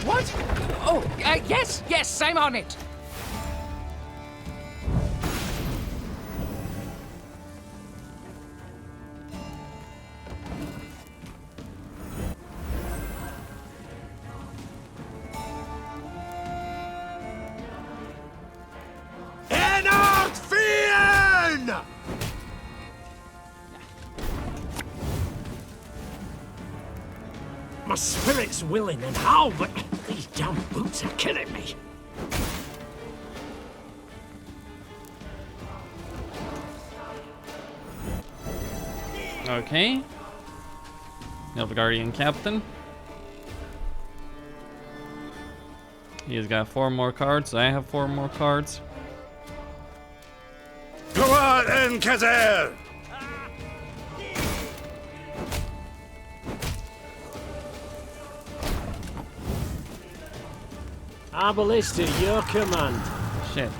What? Oh, yes, I'm on it. Enartfian! My spirit's willing and how, but these damn boots are killing me. Okay. Nilfgaardian captain. He's got 4 more cards. I have 4 more cards. Go on, Enkazer! Our ballista, your command. Shit.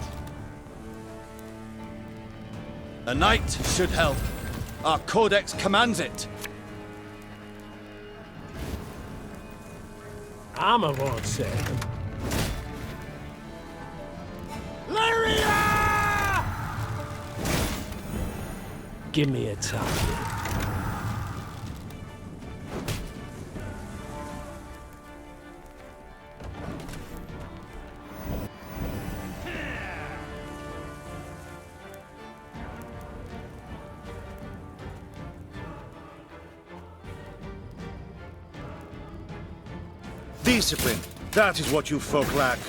A knight should help. Our codex commands it. Armor won't save them. Rivia! Give me a target. Discipline. That is what you folk lack.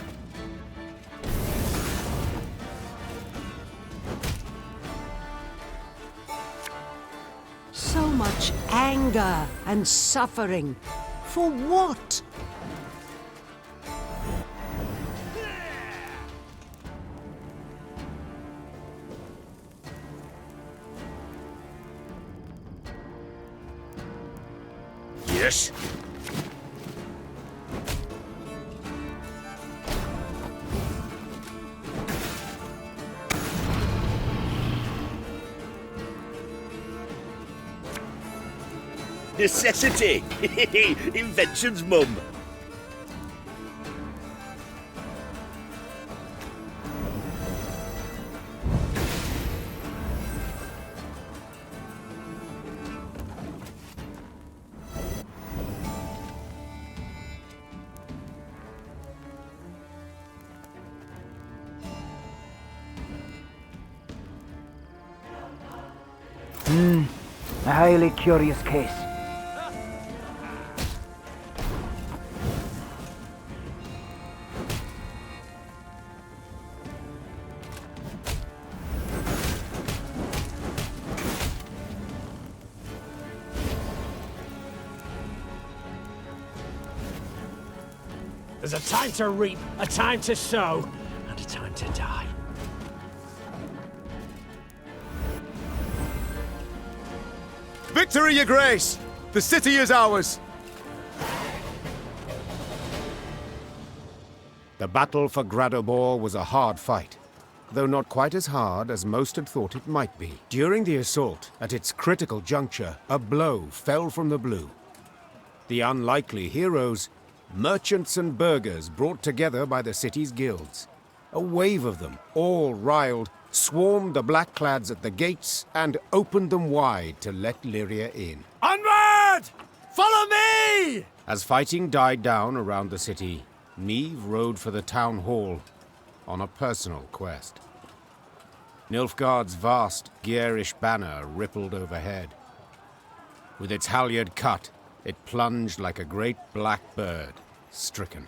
So much anger and suffering. For what? Yes? Necessity! Invention's mum. A highly curious case. There's a time to reap, a time to sow, and a time to die. Victory, your grace! The city is ours! The battle for Gradobor was a hard fight, though not quite as hard as most had thought it might be. During the assault, at its critical juncture, a blow fell from the blue. The unlikely heroes, merchants and burghers brought together by the city's guilds. A wave of them, all riled, swarmed the blackclads at the gates and opened them wide to let Lyria in. Onward! Follow me! As fighting died down around the city, Meve rode for the town hall on a personal quest. Nilfgaard's vast, garish banner rippled overhead. With its halyard cut, it plunged like a great black bird, stricken.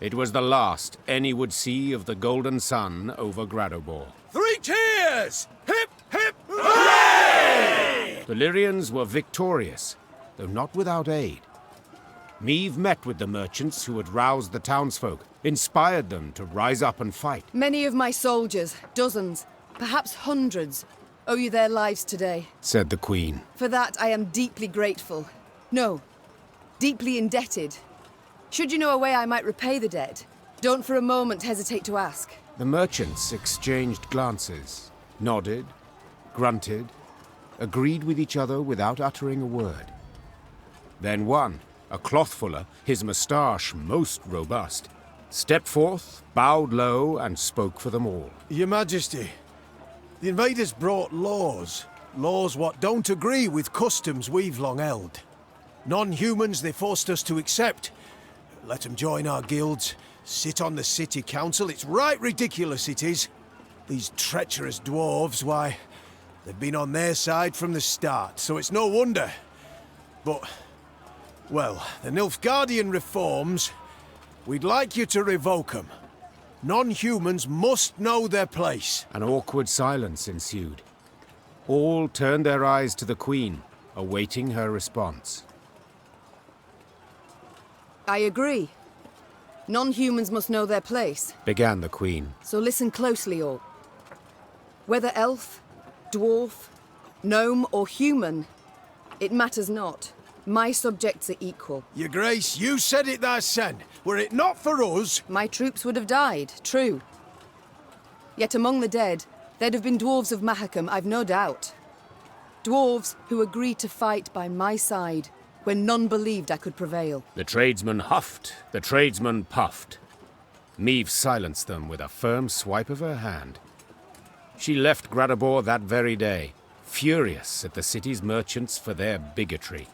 It was the last any would see of the golden sun over Gradobor. 3 cheers! Hip, hip, hooray! The Lyrians were victorious, though not without aid. Meve met with the merchants who had roused the townsfolk, inspired them to rise up and fight. Many of my soldiers, dozens, perhaps hundreds, owe you their lives today, said the Queen. For that I am deeply grateful. No, deeply indebted. Should you know a way I might repay the debt, don't for a moment hesitate to ask. The merchants exchanged glances, nodded, grunted, agreed with each other without uttering a word. Then one, a clothfuller, his moustache most robust, stepped forth, bowed low, and spoke for them all. Your Majesty, the invaders brought laws. Laws what don't agree with customs we've long held. Non-humans they forced us to accept. Let them join our guilds, sit on the city council. It's right ridiculous it is. These treacherous dwarves, why, they've been on their side from the start, so it's no wonder. But, well, the Nilfgaardian reforms, we'd like you to revoke them. Non-humans must know their place. An awkward silence ensued. All turned their eyes to the Queen, awaiting her response. I agree. Non-humans must know their place, began the Queen. So listen closely, all. Whether elf, dwarf, gnome, or human, it matters not. My subjects are equal. Your Grace, you said it thysen. Were it not for us... My troops would have died, true. Yet among the dead, there'd have been dwarves of Mahakam, I've no doubt. Dwarves who agreed to fight by my side, when none believed I could prevail. The tradesman huffed, the tradesman puffed. Meve silenced them with a firm swipe of her hand. She left Gradobor that very day, furious at the city's merchants for their bigotry,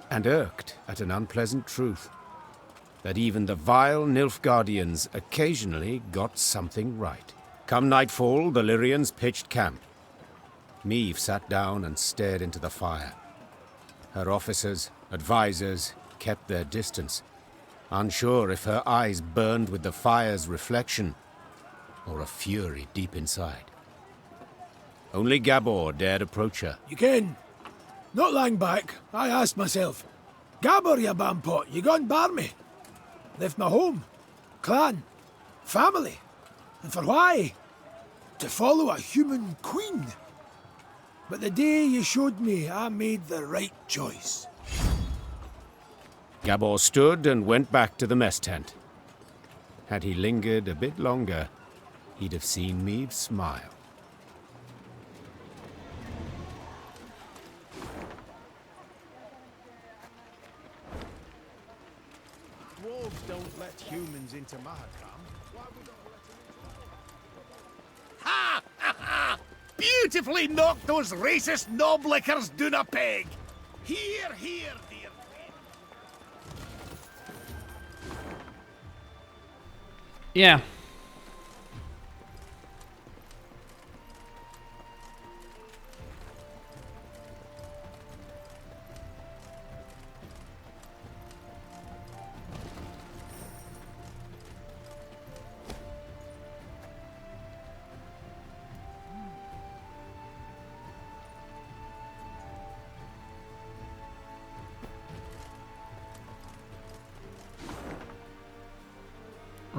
and irked at an unpleasant truth, that even the vile Nilfgaardians occasionally got something right. Come nightfall, the Lyrians pitched camp. Meve sat down and stared into the fire. Her officers, advisors, kept their distance, unsure if her eyes burned with the fire's reflection or a fury deep inside. Only Gabor dared approach her. You ken, not long back, I asked myself, Gabor, you bampot, you gone bar me? Left my home, clan, family, and for why? To follow a human queen. But the day you showed me, I made the right choice. Gabor stood and went back to the mess tent. Had he lingered a bit longer, he'd have seen Meve smile. Dwarves don't let humans into Mahakam. Why would I let them into... Ha! Ha! Ha! Beautifully knocked those racist knoblickers down a peg! Here, here, dear friend. Yeah.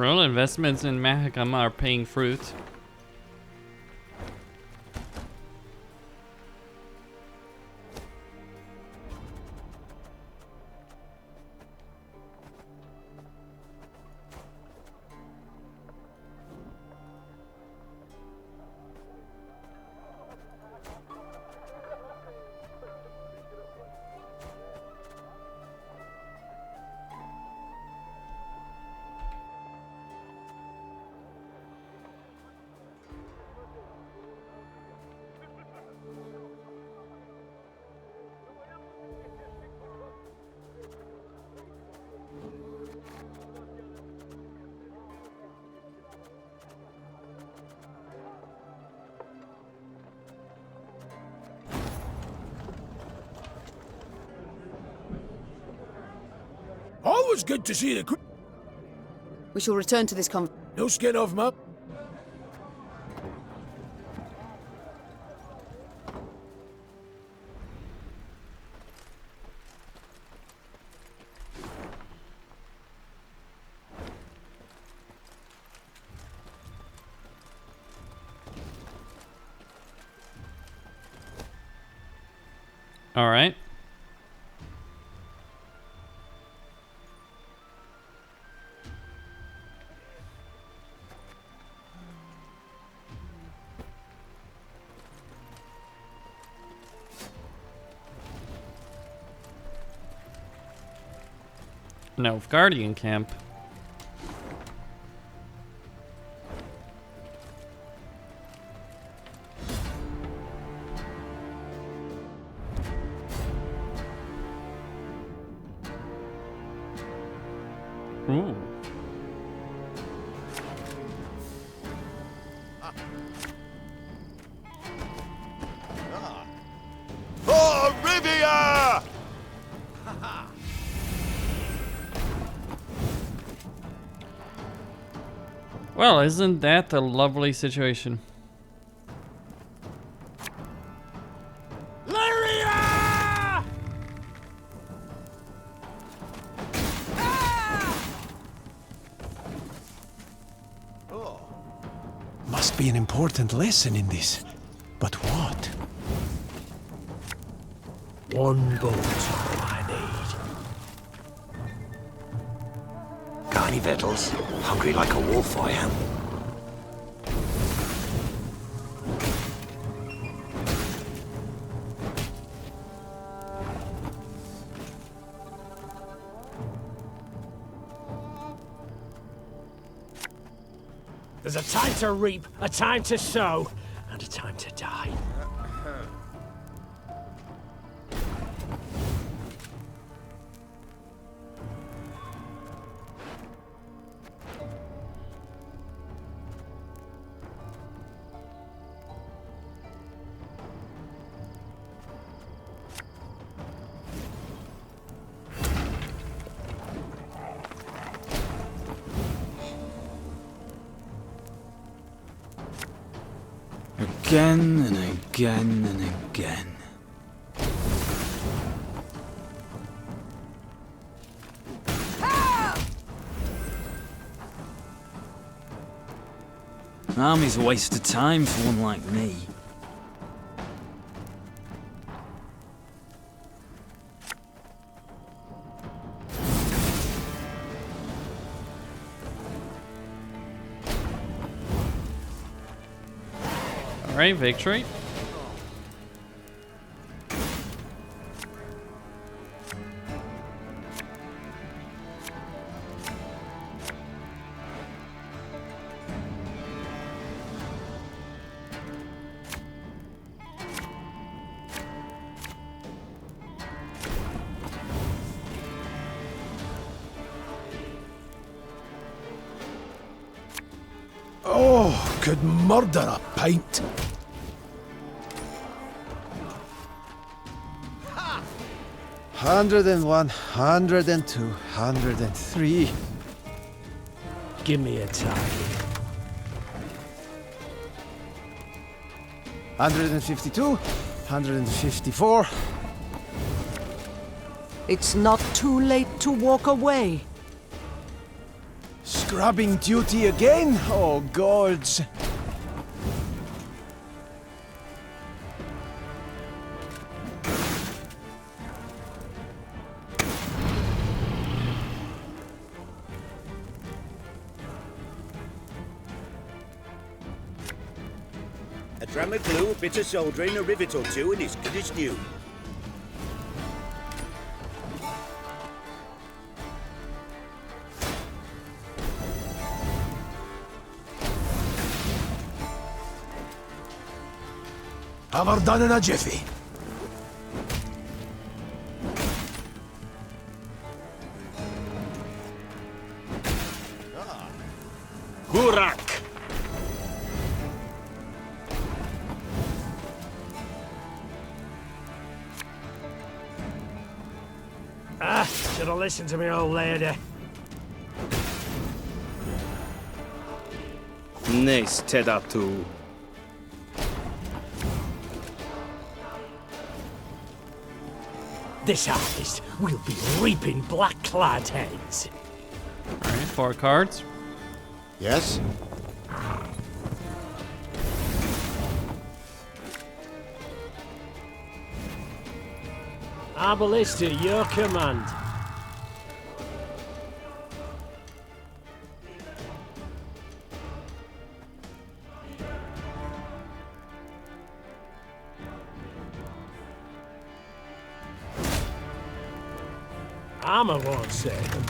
Well, investments in Mahakam are paying fruit. Always good to see the We shall return to this No skin off map. All right. Nilfgaardian camp. Ooh. Oh, Rivia! Well, isn't that a lovely situation? Must be an important lesson in this. But what? One boat all I need. Got any victuals? Hungry like a wolf I am. There's a time to reap, a time to sow, and a time to die. Again and again and again. Army's a waste of time for one like me. Alright, victory. Oh, could murder a pint. 101, 102, 103. Give me a target. 152, 154. It's not too late to walk away. Grabbing duty again? Oh, gods. A dram of glue, a bit of soldering, a rivet or two, and it's good as new. Have her done in a jiffy. Gurak! Should have listened to me old lady. Nice tedatu. This harvest will be reaping black-clad heads. Alright, 4 cards. Yes? Arbalist at your command. Armor won't save them.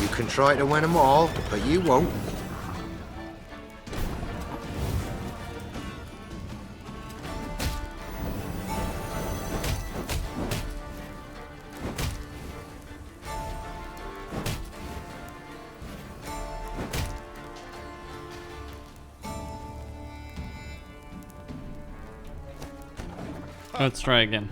You can try to win them all, but you won't. Let's try again.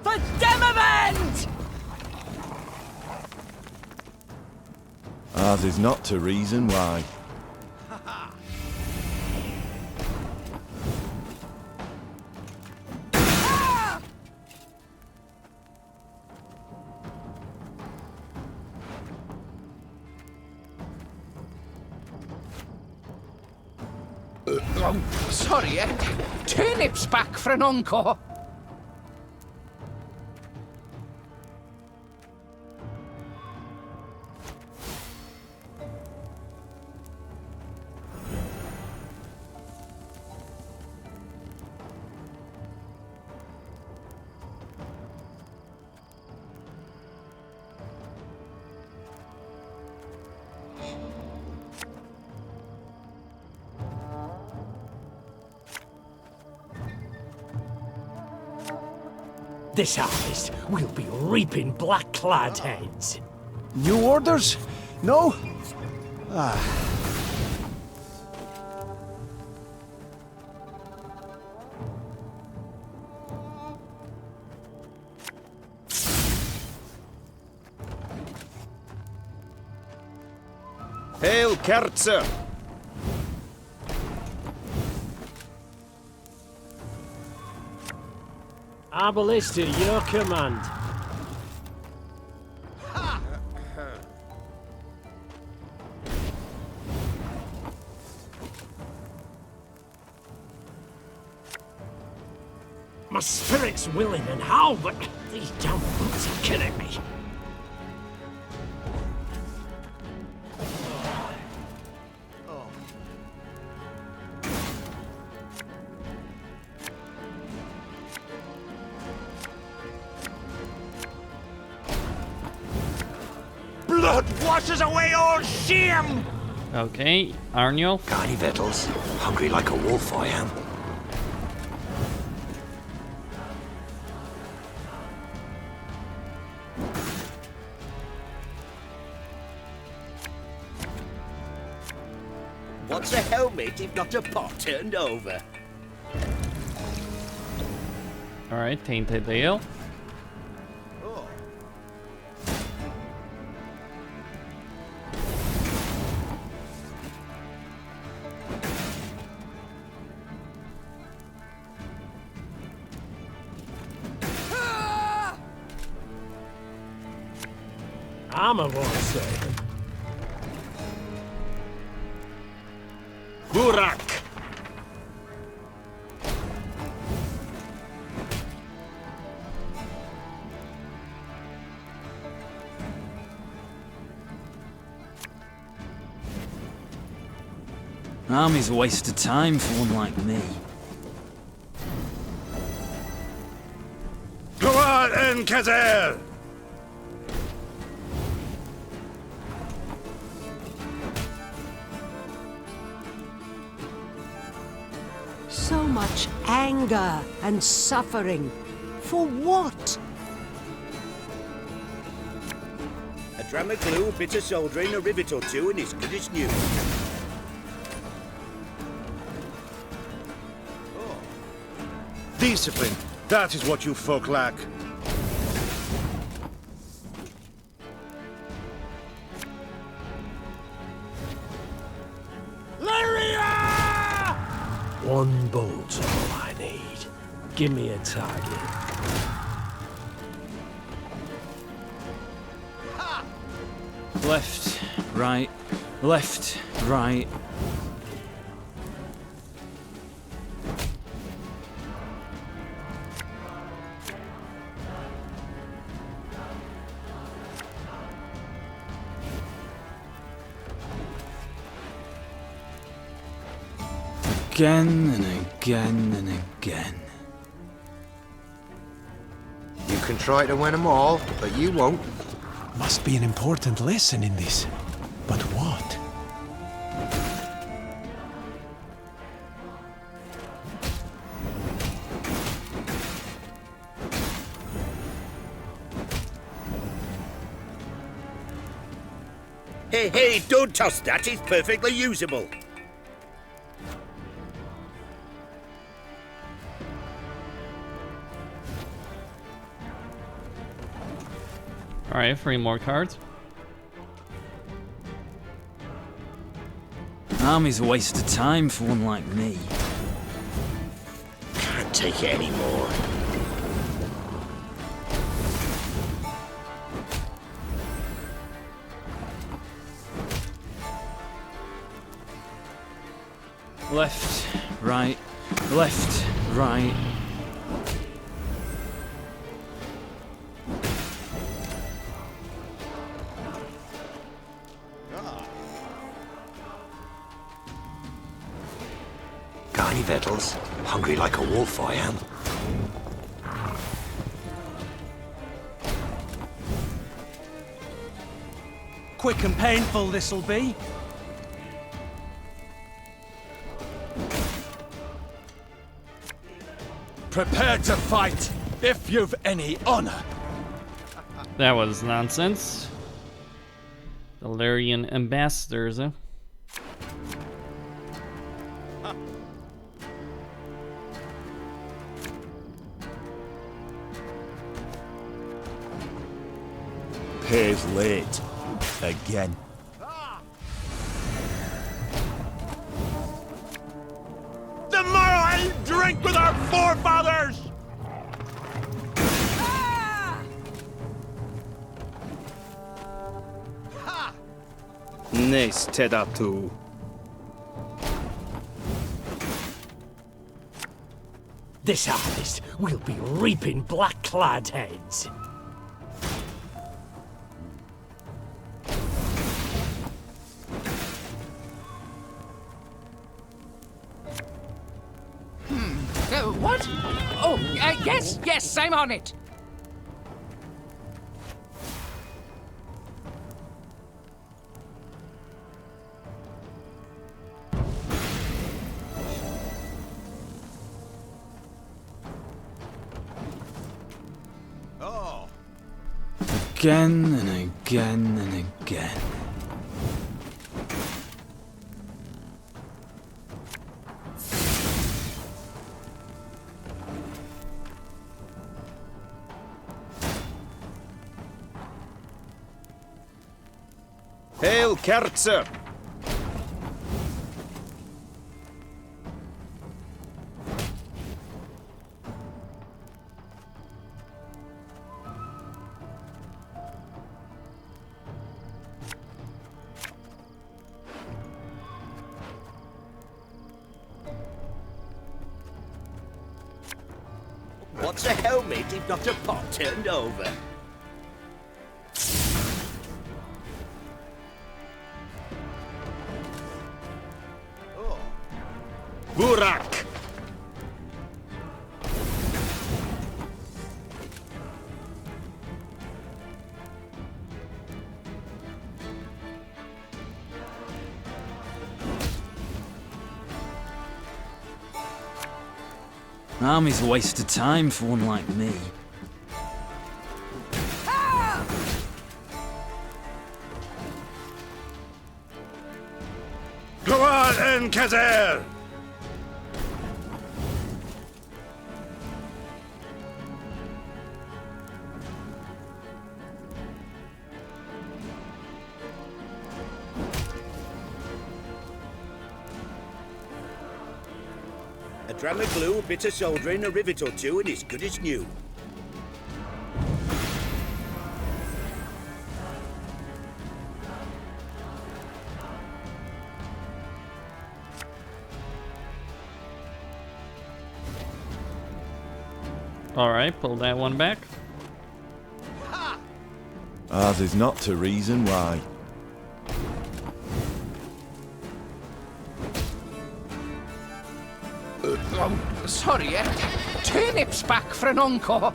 For Demavend! Ours is not to reason why. Oh, sorry, turnips back for an encore. This harvest will be reaping black-clad heads. New orders? No? Ah. Hail, Kerzer! Arbalist at your command. My spirit's willing and how, but these damn boots are killing me. Blood washes away all shame! Okay, Arniel. Got any victuals? Hungry like a wolf, I am. What's a helmet if not a pot turned over? Alright, tainted ale. I'm a one saving. Burak! Army's a waste of time for one like me. Go on, Enkazel! So much anger and suffering. For what? A dram of glue, a bit of soldering, a rivet or two, and it's good as new. Discipline. That is what you folk lack. Rivia! One bolt's all I need. Give me a target. Left, right, left, right. Again and again and again. You can try to win them all, but you won't. Must be an important lesson in this. But what? Hey, don't toss that, it's perfectly usable. Alright, 3 more cards. Army's a waste of time for one like me. Can't take it anymore. Left, right, left, right. Got any victuals? Hungry like a wolf, I am. Quick and painful this'll be. Prepare to fight, if you've any honor. That was nonsense. Valerian ambassadors, huh? Pays late. Again. Tomorrow I'll drink with our forefathers! Nes tedatu. This harvest, we'll be reaping black-clad heads. What? Oh, yes, I'm on it. Again and again and again. Hail, Kerzer! What's a helmet if not a pot turned over? Burak! Army's a waste of time for one like me. Go on, Enkazer! A dram of glue, a bit of soldering, a rivet or two, and it's good as new. Alright, pull that one back. Ours is not to reason why. Sorry, turnips back for an encore.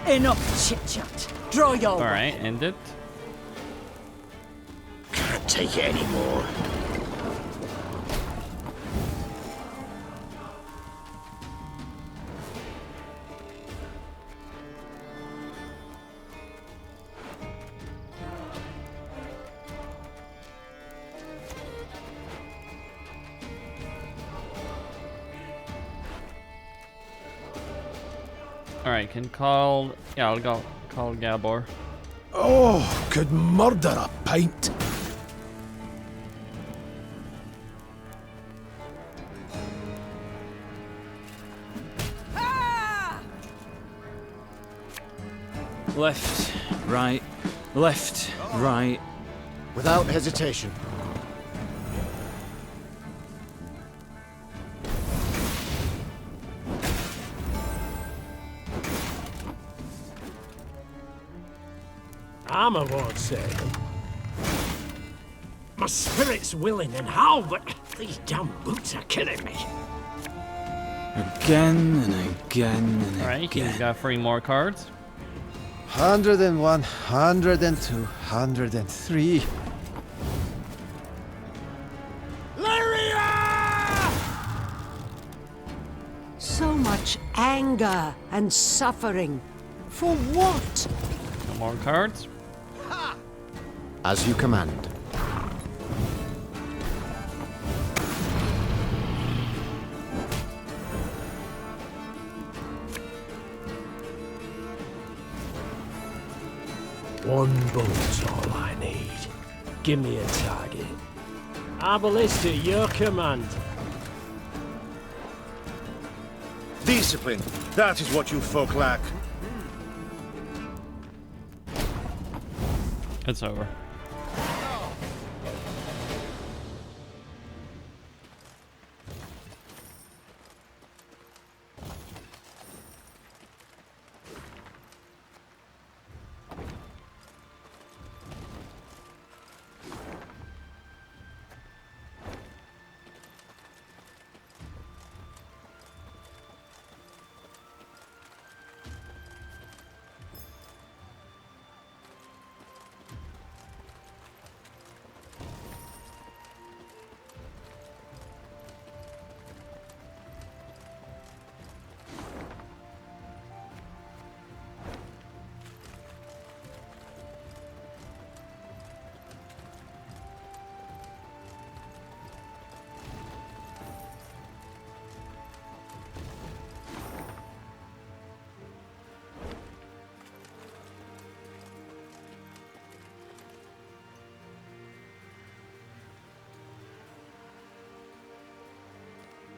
Enough chit-chat. Draw your Alright, end it. Can't take it anymore. Alright, can call... Yeah, I'll go call Gabor. Oh, could murder a pint. Left, right, left, right. Without hesitation. Armor won't save him. My spirit's willing and how, but these damn boots are killing me. Again and again and Alright, again. he's got 3 more cards. 101, 102, 103. So much anger and suffering. For what? No more cards. As you command. One bullet's all I need. Give me a target. Our ballista, your command. Discipline. That is what you folk lack. It's over.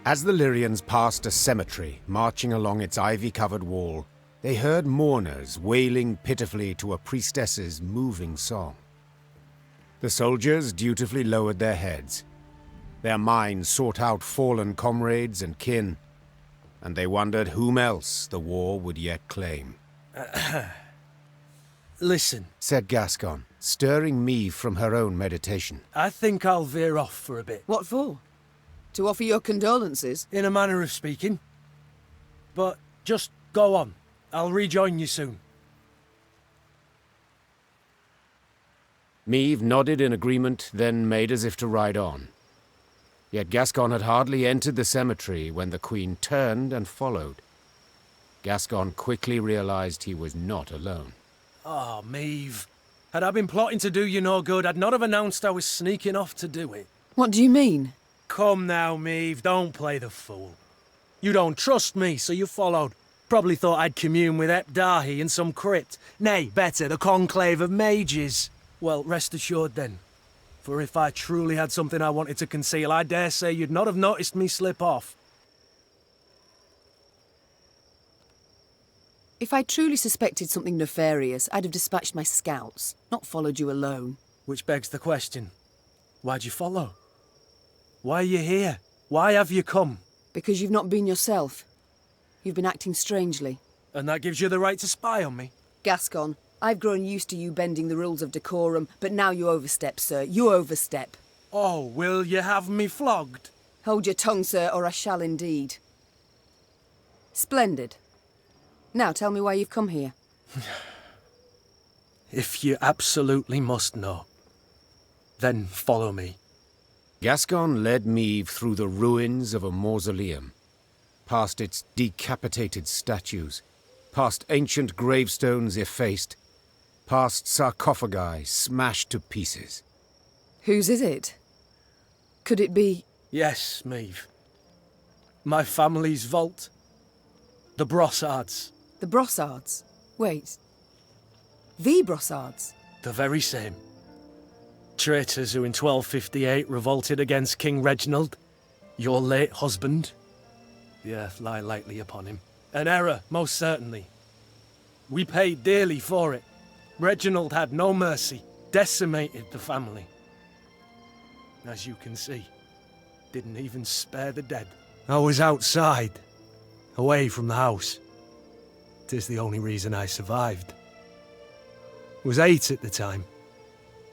As the Lyrians passed a cemetery marching along its ivy-covered wall, they heard mourners wailing pitifully to a priestess's moving song. The soldiers dutifully lowered their heads. Their minds sought out fallen comrades and kin, and they wondered whom else the war would yet claim. Listen, said Gascon, stirring Meve from her own meditation. I think I'll veer off for a bit. What for? To offer your condolences? In a manner of speaking. But just go on. I'll rejoin you soon. Meve nodded in agreement, then made as if to ride on. Yet Gascon had hardly entered the cemetery when the Queen turned and followed. Gascon quickly realized he was not alone. Oh, Meve. Had I been plotting to do you no good, I'd not have announced I was sneaking off to do it. What do you mean? Come now, Meve, don't play the fool. You don't trust me, so you followed. Probably thought I'd commune with Epdahi in some crypt. Nay, better, the conclave of mages. Well, rest assured then. For if I truly had something I wanted to conceal, I dare say you'd not have noticed me slip off. If I truly suspected something nefarious, I'd have dispatched my scouts, not followed you alone. Which begs the question, why'd you follow? Why are you here? Why have you come? Because you've not been yourself. You've been acting strangely. And that gives you the right to spy on me? Gascon, I've grown used to you bending the rules of decorum, but now you overstep, sir. You overstep. Oh, will you have me flogged? Hold your tongue, sir, or I shall indeed. Splendid. Now tell me why you've come here. If you absolutely must know, then follow me. Gascon led Meve through the ruins of a mausoleum, past its decapitated statues, past ancient gravestones effaced, past sarcophagi smashed to pieces. Whose is it? Could it be... Yes, Meve. My family's vault. The Brossards. The Brossards? Wait. The Brossards? The very same. Traitors who in 1258 revolted against King Reginald, your late husband. The earth lie lightly upon him. An error, most certainly. We paid dearly for it. Reginald had no mercy, decimated the family. As you can see, didn't even spare the dead. I was outside, away from the house. 'Tis the only reason I survived. Was 8 at the time.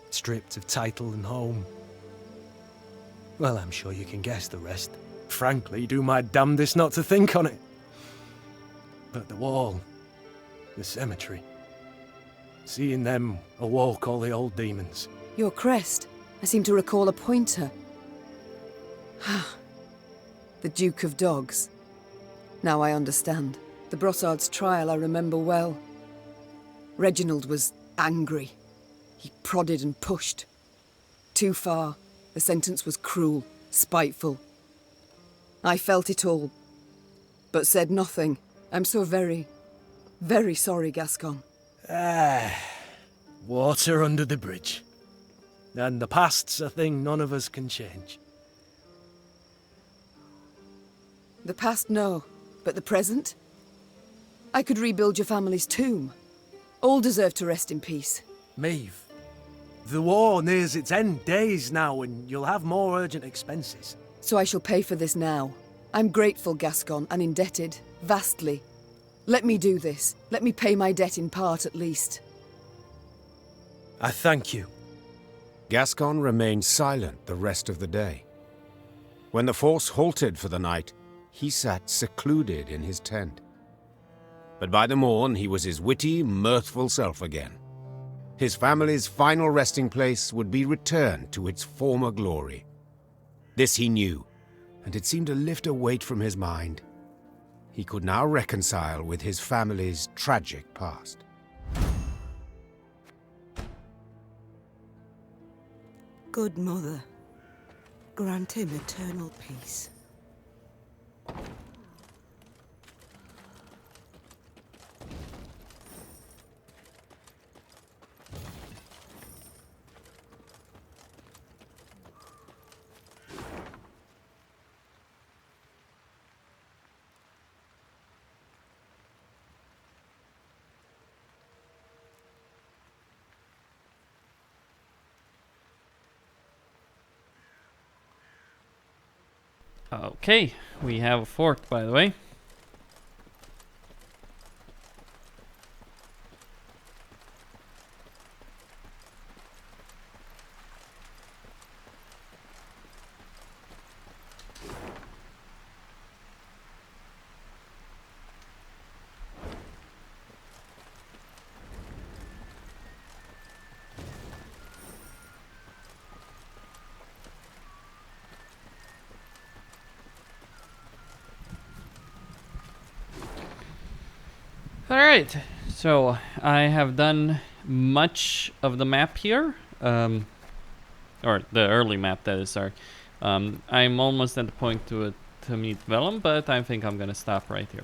Stripped of title and home. Well, I'm sure you can guess the rest. Frankly, do my damnedest not to think on it. But the wall, the cemetery, seeing them awoke all the old demons. Your crest. I seem to recall a pointer. The Duke of Dogs. Now I understand. The Brossard's trial I remember well. Reginald was angry. He prodded and pushed. Too far. The sentence was cruel, spiteful. I felt it all, but said nothing. I'm so very, very sorry, Gascon. Water under the bridge. And the past's a thing none of us can change. The past, no. But the present? I could rebuild your family's tomb. All deserve to rest in peace. Meve, the war nears its end days now, and you'll have more urgent expenses. So I shall pay for this now. I'm grateful, Gascon, and indebted, vastly. Let me do this. Let me pay my debt in part, at least. I thank you. Gascon remained silent the rest of the day. When the force halted for the night, he sat secluded in his tent. But by the morn, he was his witty, mirthful self again. His family's final resting place would be returned to its former glory. This he knew, and it seemed to lift a weight from his mind. He could now reconcile with his family's tragic past. Good Mother, grant him eternal peace. Okay, we have a fort, by the way. Alright, so I have done much of the map here, or the early map that is, sorry. I'm almost at the point to meet Vellum, but I think I'm gonna stop right here.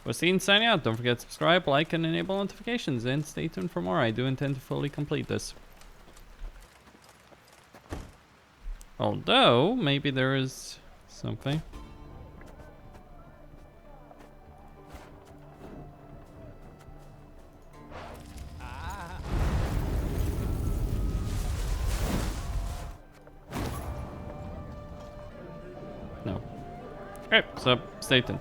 Costin signing out. Don't forget to subscribe, like, and enable notifications, and stay tuned for more. I do intend to fully complete this. Although, maybe there is something. No. Okay, so stay tuned.